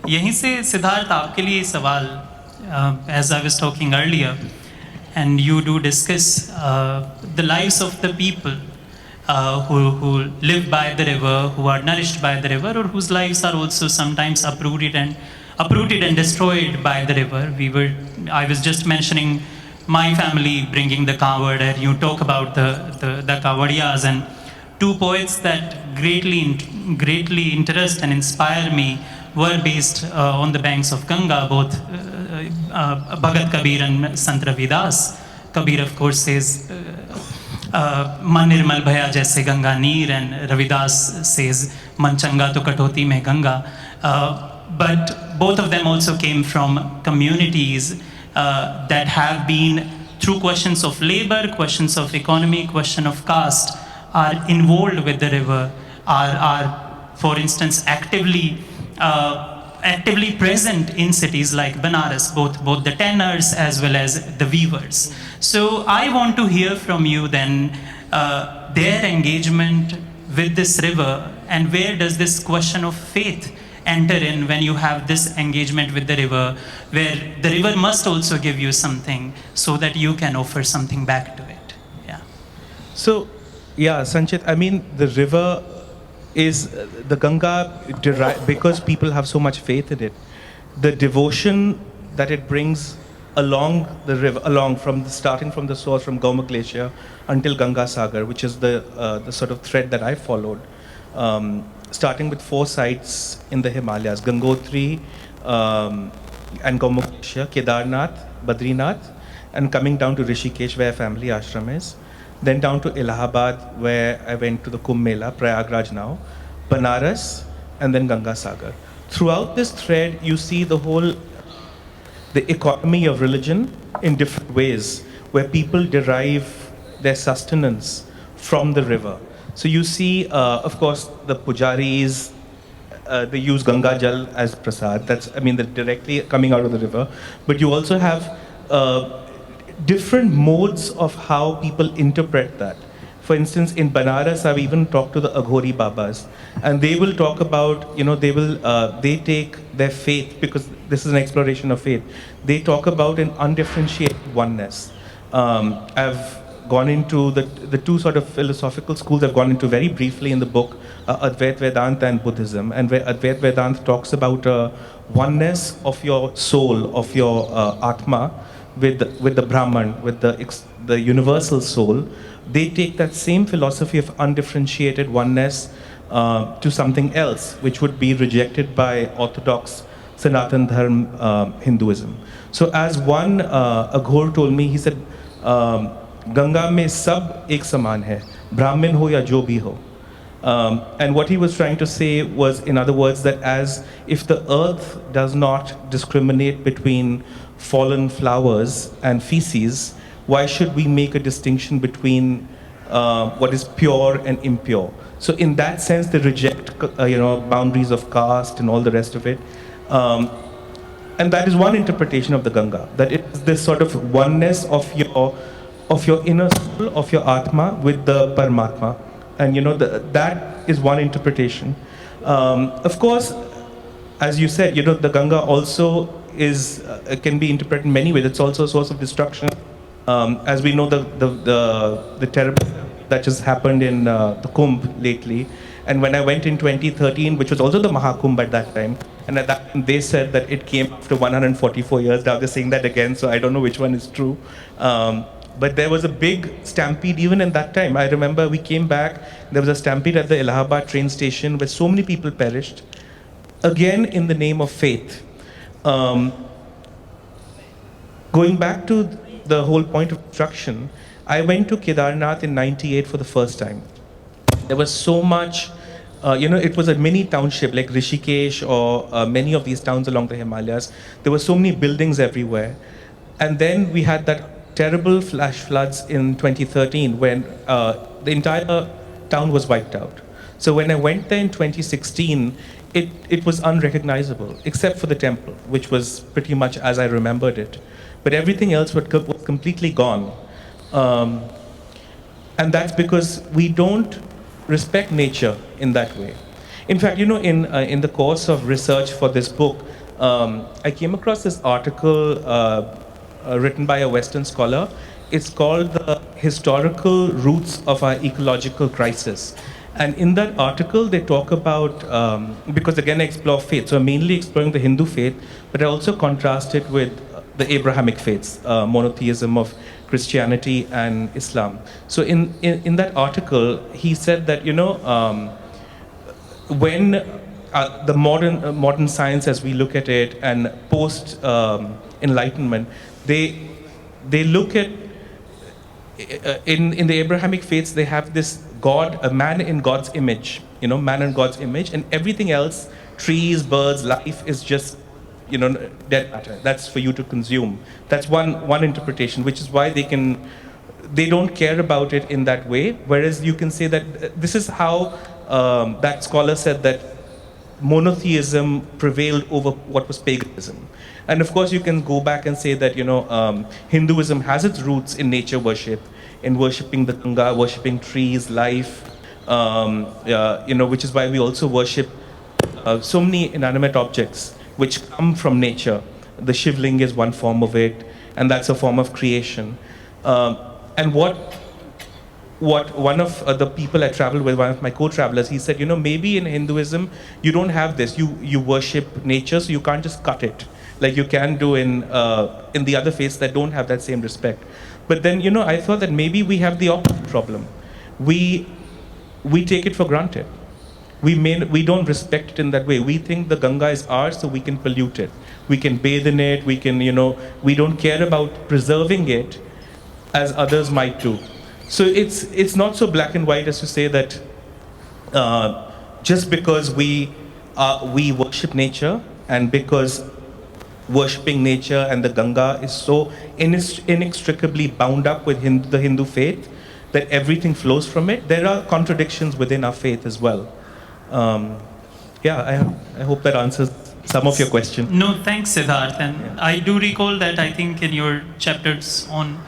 यहीं से सिद्धार्थ, आपके लिए सवाल, as I was talking earlier and you do discuss the lives of the people who live by the river, who are nourished by the river, or whose lives are also sometimes uprooted and destroyed by the river. I was just mentioning my family bringing the kavod, and you talk about the kawadiyas, and two poets that greatly interest and inspire me were based on the banks of Ganga, both Bhagat Kabir and Sant Ravidas. Kabir, of course, says मन निर्मल भया जैसे गंगा नीर, एंड रविदास says मन चंगा तो कटौती में Ganga. But both of them also came from communities that have been, through questions of labor, questions of economy, question of caste, are involved with the river, are for instance actively present in cities like Banaras, both the tanners as well as the weavers. So I want to hear from you then their engagement with this river, and where does this question of faith enter in when you have this engagement with the river, where the river must also give you something so that you can offer something back to it. Yeah. So, yeah, Sanchit, I mean, the river is the Ganga, because people have so much faith in it. The devotion that it brings along the river, starting from the source, from Gaumukh Glacier until Ganga Sagar, which is the sort of thread that I followed, starting with 4 sites in the Himalayas: Gangotri and Gaumukh Glacier, Kedarnath, Badrinath, and coming down to Rishikesh, where family ashram is. Then down to Allahabad, where I went to the Kumbh Mela, Prayagraj now, Banaras, and then Ganga Sagar. Throughout this thread, you see the economy of religion in different ways, where people derive their sustenance from the river. So you see, of course, the pujaris, they use Ganga Jal as prasad. They're directly coming out of the river. But you also have different modes of how people interpret that. For instance, in Banaras, I've even talked to the Aghori Babas, and they will talk about, they take their faith, because this is an exploration of faith. They talk about an undifferentiated oneness. I've gone into the two sort of philosophical schools I've gone into very briefly in the book, Advaita Vedanta and Buddhism, and where Advaita Vedanta talks about oneness of your soul, of your Atma, with the Brahman, with the universal soul. They take that same philosophy of undifferentiated oneness to something else, which would be rejected by orthodox Sanatan Dharma Hinduism. So as one Aghor told me, he said, Ganga mein sab ek saman hai, Brahmin ho ya jo bhi ho. And what he was trying to say was, in other words, that as if the earth does not discriminate between fallen flowers and feces, why should we make a distinction between what is pure and impure? So in that sense, they reject boundaries of caste and all the rest of it. And that is one interpretation of the Ganga, that it is this sort of oneness of your inner soul, of your Atma with the Paramatma. And that is one interpretation. Of course, as you said, the Ganga also is can be interpreted in many ways. It's also a source of destruction, as we know the terrible that just happened in the Kumbh lately. And when I went in 2013, which was also the Mahakumbh at that time, and at that time they said that it came after 144 years. Now they're saying that again, so I don't know which one is true. But there was a big stampede even in that time. I remember we came back, there was a stampede at the Allahabad train station where so many people perished, again in the name of faith. Going back to the whole point of destruction, I went to Kedarnath in '98 for the first time. There was so much, it was a mini township like Rishikesh or many of these towns along the Himalayas. There were so many buildings everywhere. And then we had that terrible flash floods in 2013 when the entire town was wiped out. So when I went there in 2016, it was unrecognizable, except for the temple, which was pretty much as I remembered it. But everything else was completely gone. And that's because we don't respect nature in that way. In fact, in the course of research for this book, I came across this article written by a Western scholar. It's called The Historical Roots of Our Ecological Crisis. And in that article, they talk about, because again, I explore faith, so I'm mainly exploring the Hindu faith, but I also contrast it with the Abrahamic faiths, monotheism of Christianity and Islam. So in that article, he said that, when the modern science as we look at it and post Enlightenment, they look at, in the Abrahamic faiths, they have this God, a man in God's image, man in God's image, and everything else, trees, birds, life is just, dead matter. That's for you to consume. That's one interpretation, which is why they don't care about it in that way. Whereas you can say that this is how that scholar said that monotheism prevailed over what was paganism. And of course, you can go back and say that, Hinduism has its roots in nature worship, in worshipping the Ganga, worshipping trees, life, which is why we also worship so many inanimate objects which come from nature. The Shivling is one form of it, and that's a form of creation. And what one of the people I traveled with, one of my co-travelers, he said, maybe in Hinduism, you don't have this. You worship nature, so you can't just cut it like you can do in the other faiths that don't have that same respect. But then, I thought that maybe we have the opposite problem. We take it for granted. We don't respect it in that way. We think the Ganga is ours, so we can pollute it. We can bathe in it. We can, we don't care about preserving it as others might do. So it's not so black and white as to say that just because we worship nature, and because worshipping nature and the Ganga is so inextricably bound up with the Hindu faith that everything flows from it, there are contradictions within our faith as well. I hope that answers some of your question. No, thanks, Siddharth. And I do recall that I think in your chapters on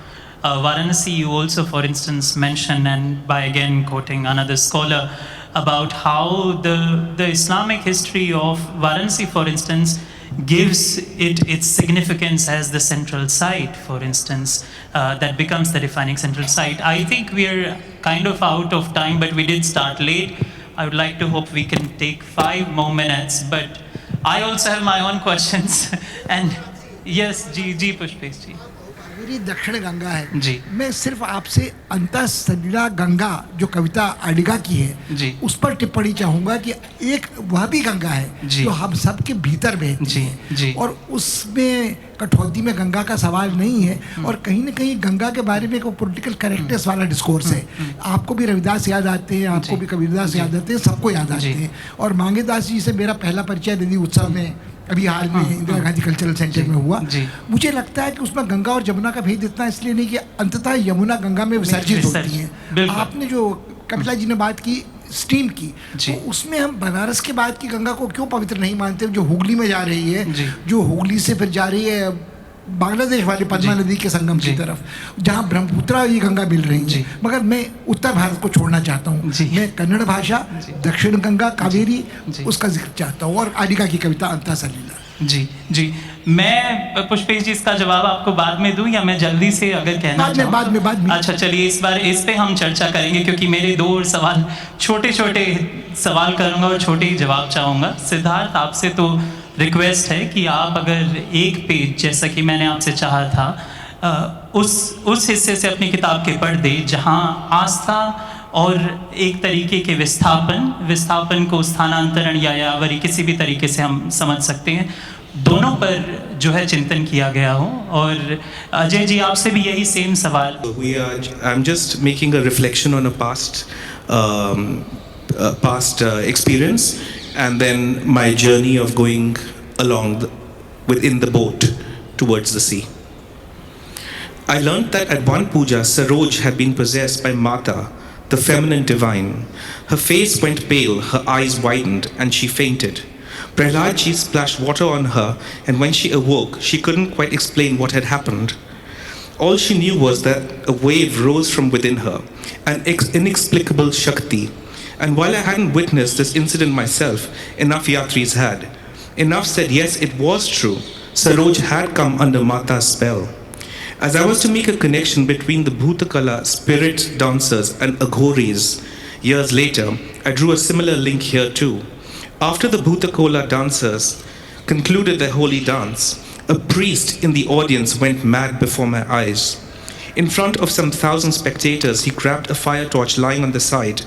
Varanasi, you also, for instance, mention, and by again quoting another scholar, about how the Islamic history of Varanasi, for instance, gives it its significance as the central site, for instance, that becomes the defining central site. I think we are kind of out of time, but we did start late. I would like to hope we can take 5 more minutes, but I also have my own questions. And yes, जी पुष्पेश जी। मेरी दक्षिण गंगा है जी। मैं सिर्फ आपसे अंतः सलिला गंगा जो कविता अडिगा की है जी। उस पर टिप्पणी चाहूँगा कि एक वह भी गंगा है जी। जो हम सबके भीतर बहती जी, है जी। और उसमें कठौती में गंगा का सवाल नहीं है और कहीं ना कहीं गंगा के बारे में एक पॉलिटिकल करेक्टनेस वाला डिस्कोर्स है। आपको भी रविदास याद आते हैं, आपको भी कबीरदास याद आते हैं, सबको याद आते हैं। और मांगेदास जी से मेरा पहला परिचय नदी उत्सव में अभी हाल में इंदिरा गांधी कल्चरल सेंटर में हुआ। मुझे लगता है कि उसमें गंगा और जमुना का भेद इतना इसलिए नहीं कि अंततः यमुना गंगा में विसर्जित होती हैं। आपने जो कपिला जी ने बात की स्ट्रीम की, तो उसमें हम बनारस के बाद की गंगा को क्यों पवित्र नहीं मानते, जो हुगली में जा रही है, जो हुगली से फिर जा रही है बांग्लादेश वाली पद्मा नदी के संगम की तरफ, जहाँ ब्रह्मपुत्र ये गंगा मिल रही है। मगर मैं उत्तर भारत को छोड़ना चाहता हूँ। मैं कन्नड़ भाषा, दक्षिण गंगा, कावेरी, उसका जिक्र चाहता हूँ, और आडिका की कविता अंता सलीला। जी जी, मैं पुष्पेश जी इसका जवाब आपको बाद में दूं या मैं जल्दी से अगर कहना चाहूं? बाद में। अच्छा चलिए, इस पे हम चर्चा करेंगे, क्योंकि मेरे 2 और सवाल, छोटे सवाल करूंगा और छोटे ही जवाब चाहूंगा। सिद्धार्थ, आपसे तो रिक्वेस्ट है कि आप अगर एक पेज, जैसा कि मैंने आपसे चाहा था, उस हिस्से से अपनी किताब के पढ़ दे जहां आस्था और एक तरीके के विस्थापन को स्थानांतरण या यावरी, किसी भी तरीके से हम समझ सकते हैं, दोनों पर जो है चिंतन किया गया हो। और अजय जी, आपसे भी यही सेम सवाल। I'm just making a reflection on a past experience, and then my journey of going along within the boat towards the sea. I learned that at one puja, Saroj had been possessed by Mata, the feminine divine. Her face went pale, her eyes widened, and she fainted. Prahlad ji splashed water on her, and when she awoke, she couldn't quite explain what had happened. All she knew was that a wave rose from within her, an inexplicable Shakti. And while I hadn't witnessed this incident myself, enough yatris had. Enough said yes, it was true. Saroj had come under Mata's spell. As I was to make a connection between the Bhutakala spirit dancers and Aghoris, years later, I drew a similar link here too. After the Bhutakala dancers concluded their holy dance, a priest in the audience went mad before my eyes. In front of some 1,000 spectators, he grabbed a fire torch lying on the side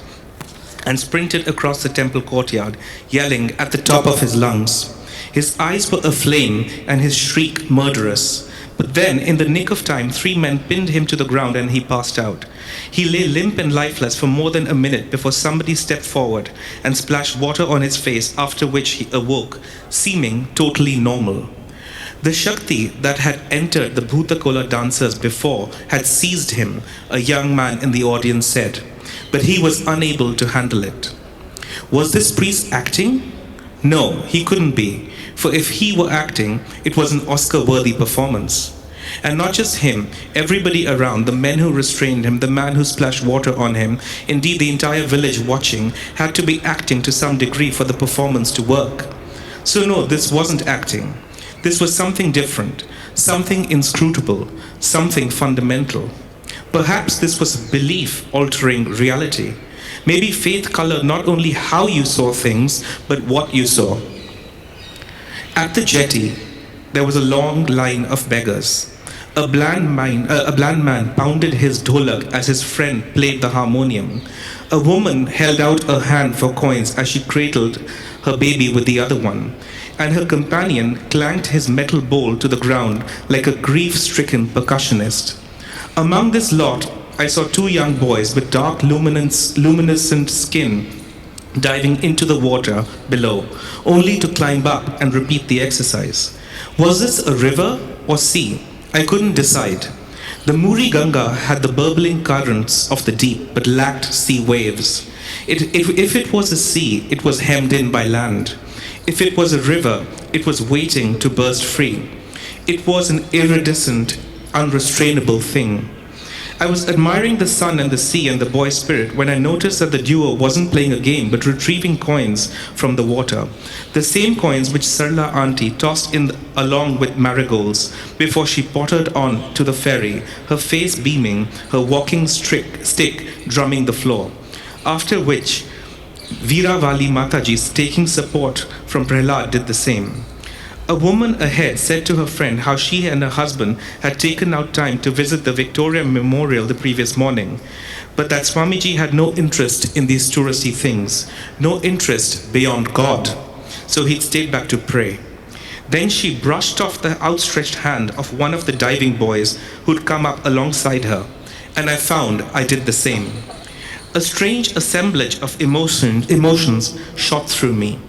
and sprinted across the temple courtyard, yelling at the top of his lungs. His eyes were aflame and his shriek murderous. But then, in the nick of time, 3 men pinned him to the ground and he passed out. He lay limp and lifeless for more than a minute before somebody stepped forward and splashed water on his face, after which he awoke, seeming totally normal. The Shakti that had entered the Bhutakola dancers before had seized him, a young man in the audience said, but he was unable to handle it. Was this priest acting? No, he couldn't be. For if he were acting, it was an Oscar-worthy performance. And not just him, everybody around, the men who restrained him, the man who splashed water on him, indeed the entire village watching, had to be acting to some degree for the performance to work. So no, this wasn't acting. This was something different, something inscrutable, something fundamental. Perhaps this was belief altering reality. Maybe faith colored not only how you saw things, but what you saw. At the jetty, there was a long line of beggars. A bland man pounded his dholak as his friend played the harmonium. A woman held out a hand for coins as she cradled her baby with the other one, and her companion clanked his metal bowl to the ground like a grief-stricken percussionist. Among this lot, I saw 2 young boys with dark luminescent skin diving into the water below, only to climb up and repeat the exercise. Was this a river or sea? I couldn't decide. The Muri Ganga had the burbling currents of the deep, but lacked sea waves. If it was a sea, it was hemmed in by land. If it was a river, it was waiting to burst free. It was an iridescent, unrestrainable thing. I was admiring the sun and the sea and the boy spirit when I noticed that the duo wasn't playing a game but retrieving coins from the water. The same coins which Sarla auntie tossed in along with marigolds before she pottered on to the ferry, her face beaming, her walking stick drumming the floor. After which, Veeravali Mataji, taking support from Prahlad, did the same. A woman ahead said to her friend how she and her husband had taken out time to visit the Victoria Memorial the previous morning, but that Swamiji had no interest in these touristy things, no interest beyond God, so he'd stayed back to pray. Then she brushed off the outstretched hand of one of the diving boys who'd come up alongside her, and I found I did the same. A strange assemblage of emotions shot through me.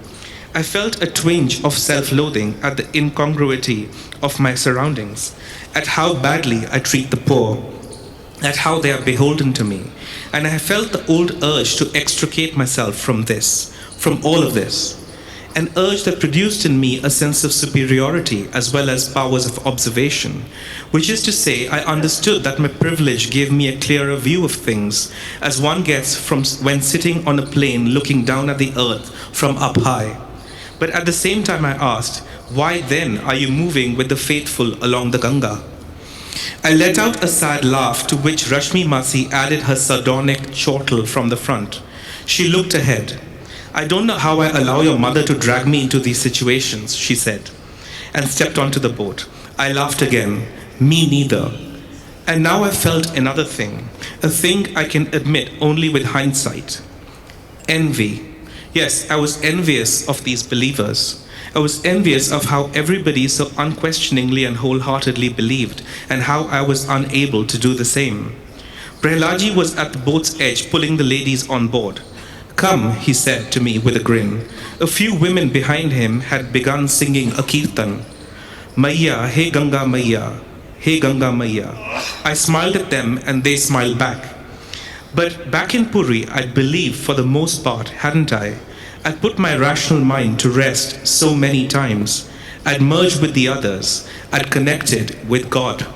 I felt a twinge of self-loathing at the incongruity of my surroundings, at how badly I treat the poor, at how they are beholden to me, and I felt the old urge to extricate myself from this, from all of this. an urge that produced in me a sense of superiority as well as powers of observation, which is to say, I understood that my privilege gave me a clearer view of things, as one gets from when sitting on a plane looking down at the earth from up high. But at the same time I asked, why then are you moving with the faithful along the Ganga? I let out a sad laugh, to which Rashmi Masi added her sardonic chortle from the front. She looked ahead. I don't know how I allow your mother to drag me into these situations, she said, and stepped onto the boat. I laughed again. Me neither. And now I felt another thing, a thing I can admit only with hindsight. Envy. Yes, I was envious of these believers. I was envious of how everybody so unquestioningly and wholeheartedly believed, and how I was unable to do the same. Prahladaji was at the boat's edge pulling the ladies on board. Come, he said to me with a grin. A few women behind him had begun singing a kirtan. Maiya, hey Ganga Maiya, hey Ganga Maiya. I smiled at them and they smiled back. But back in Puri, I'd believed for the most part, hadn't I? I'd put my rational mind to rest so many times. I'd merged with the others. I'd connected with God.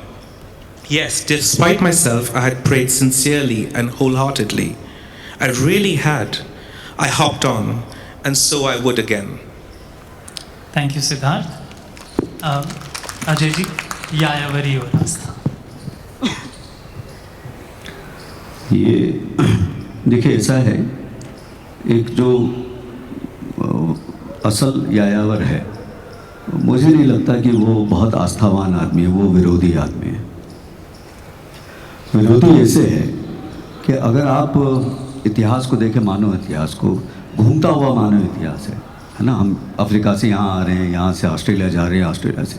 Yes, despite myself, I had prayed sincerely and wholeheartedly. I really had. I hopped on, and so I would again. Thank you, Siddharth. Ajay ji, Yayavari और आस्था. ये देखिए ऐसा है, एक जो असल यायावर है, मुझे नहीं लगता कि वो बहुत आस्थावान आदमी है, वो विरोधी आदमी है. विरोधी ऐसे है कि अगर आप इतिहास को देखें, मानव इतिहास को, घूमता हुआ मानव इतिहास है ना. हम अफ्रीका से यहाँ आ रहे हैं, यहाँ से ऑस्ट्रेलिया जा रहे हैं, ऑस्ट्रेलिया से,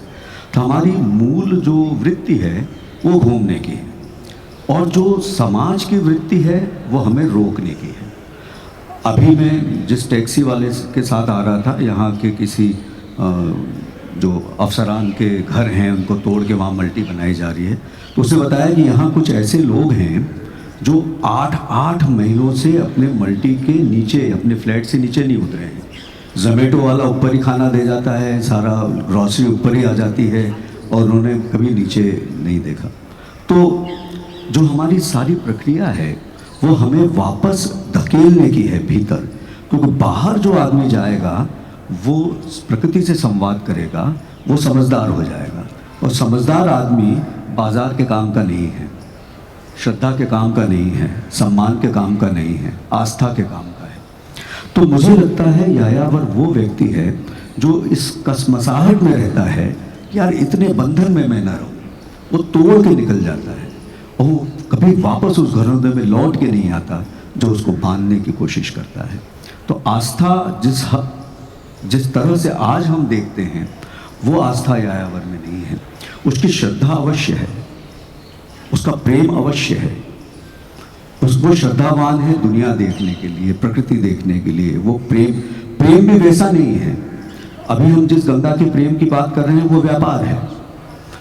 तो हमारी मूल जो वृत्ति है वो घूमने की है, और जो समाज की वृत्ति है वो हमें रोकने की है. अभी मैं जिस टैक्सी वाले के साथ आ रहा था, यहाँ के किसी जो अफसरान के घर हैं उनको तोड़ के वहाँ मल्टी बनाई जा रही है, तो उसने बताया कि यहाँ कुछ ऐसे लोग हैं जो 8 महीनों से अपने मल्टी के नीचे, अपने फ्लैट से नीचे नहीं उतरे हैं. ज़ोमैटो वाला ऊपर ही खाना दे जाता है, सारा ग्रॉसरी ऊपर ही आ जाती है, और उन्होंने कभी नीचे नहीं देखा. तो जो हमारी सारी प्रक्रिया है वो हमें वापस धकेलने की है भीतर, क्योंकि बाहर जो आदमी जाएगा वो प्रकृति से संवाद करेगा, वो समझदार हो जाएगा, और समझदार आदमी बाजार के काम का नहीं है, श्रद्धा के काम का नहीं है, सम्मान के काम का नहीं है, आस्था के काम का है. तो मुझे लगता है यायावर वो व्यक्ति है जो इस कसमसाहट में रहता है कि यार इतने बंधन में मैं न रहूं, वो तोड़ के निकल जाता है, और वो कभी वापस उस घरों में लौट के नहीं आता जो उसको बांधने की कोशिश करता है. तो आस्था जिस तरह से आज हम देखते हैं वो आस्था यायावर में नहीं है. उसकी श्रद्धा अवश्य है, उसका प्रेम अवश्य है, वो श्रद्धावान है दुनिया देखने के लिए, प्रकृति देखने के लिए. वो प्रेम भी वैसा नहीं है. अभी हम जिस गंगा के प्रेम की बात कर रहे हैं वो व्यापार है.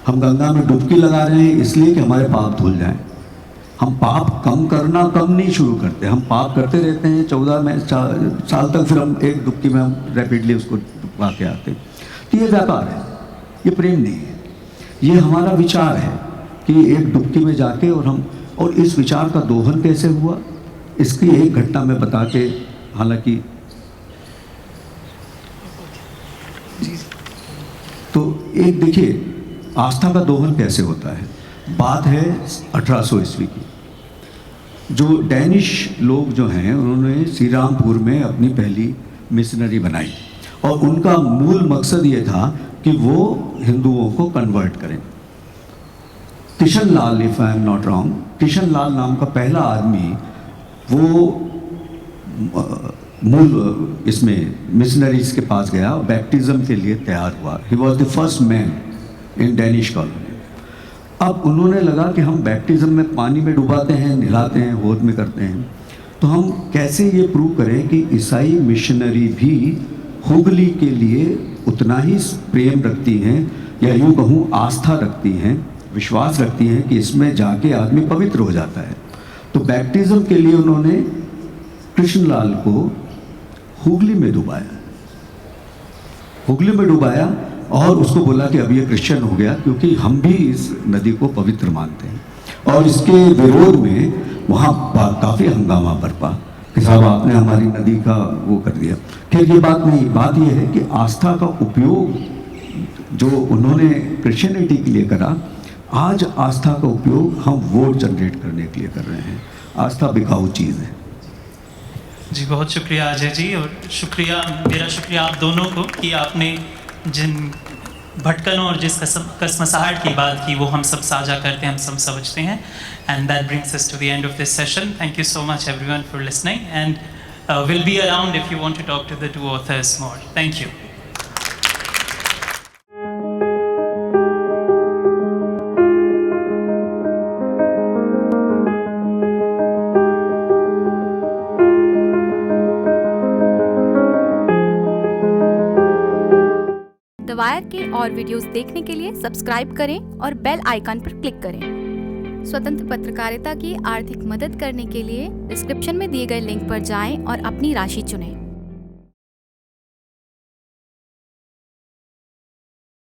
हम गंगा में डुबकी लगा रहे हैं इसलिए कि हमारे पाप धुल जाएं. हम पाप कम नहीं शुरू करते, हम पाप करते रहते हैं 14 साल तक, फिर हम एक डुबकी में हम रैपिडली उसको डुबा के आते हैं. तो ये व्यापार है, ये प्रेम नहीं है. ये हमारा विचार है कि एक डुबकी में जाके और इस विचार का दोहन कैसे हुआ, इसकी एक घटना में बता के, हालांकि तो एक देखिए आस्था का दोहन कैसे होता है. बात है 1800 ईस्वी की. जो डैनिश लोग जो हैं उन्होंने श्रीरामपुर में अपनी पहली मिशनरी बनाई, और उनका मूल मकसद ये था कि वो हिंदुओं को कन्वर्ट करें. Kishan Lal, if I am not wrong, Kishan Lal नाम का पहला आदमी वो मूल इसमें मिशनरीज के पास गया, बैप्टिज्म के लिए तैयार हुआ. He was the first man in Danish colony. अब उन्होंने लगा कि हम बैप्टिज्म में पानी में डुबाते हैं, नहलाते हैं, होद में करते हैं, तो हम कैसे ये प्रूव करें कि ईसाई मिशनरी भी हुगली के लिए उतना ही प्रेम रखती हैं, या यूँ कहूँ आस्था रखती हैं, विश्वास रखती हैं कि इसमें जाके आदमी पवित्र हो जाता है. तो बैप्टिज्म के लिए उन्होंने कृष्णलाल को हुगली में डुबाया. हुगली में डुबाया और उसको बोला कि अब ये क्रिश्चियन हो गया, क्योंकि हम भी इस नदी को पवित्र मानते हैं। और इसके विरोध में वहाँ काफ़ी हंगामा बरपा कि साहब आपने हमारी नदी का वो कर दिया। खैर ये बात नहीं, बात ये है कि आस्था का उपयोग जो उन्होंने क्रिश्चियनिटी के लिए करा, आज आस्था का उपयोग हम वोट जनरेट करने के लिए कर रहे हैं। आस्था बिकाऊ चीज़ है। जी बहुत शुक्रिया अजय जी, और मेरा शुक्रिया आप दोनों को कि आपने जिन भटकनों और जिस कसमसाहट की बात की वो हम सब साझा करते हैं, हम सब समझते हैं। And that brings us to the end of this session. Thank you so much everyone for listening, and will be around if you want to talk to the two authors more. Thank you. The Wire के और वीडियोस देखने के लिए सब्सक्राइब करें और बेल आइकन पर क्लिक करें। स्वतंत्र पत्रकारिता की आर्थिक मदद करने के लिए डिस्क्रिप्शन में दिए गए लिंक पर जाएं और अपनी राशि चुनें।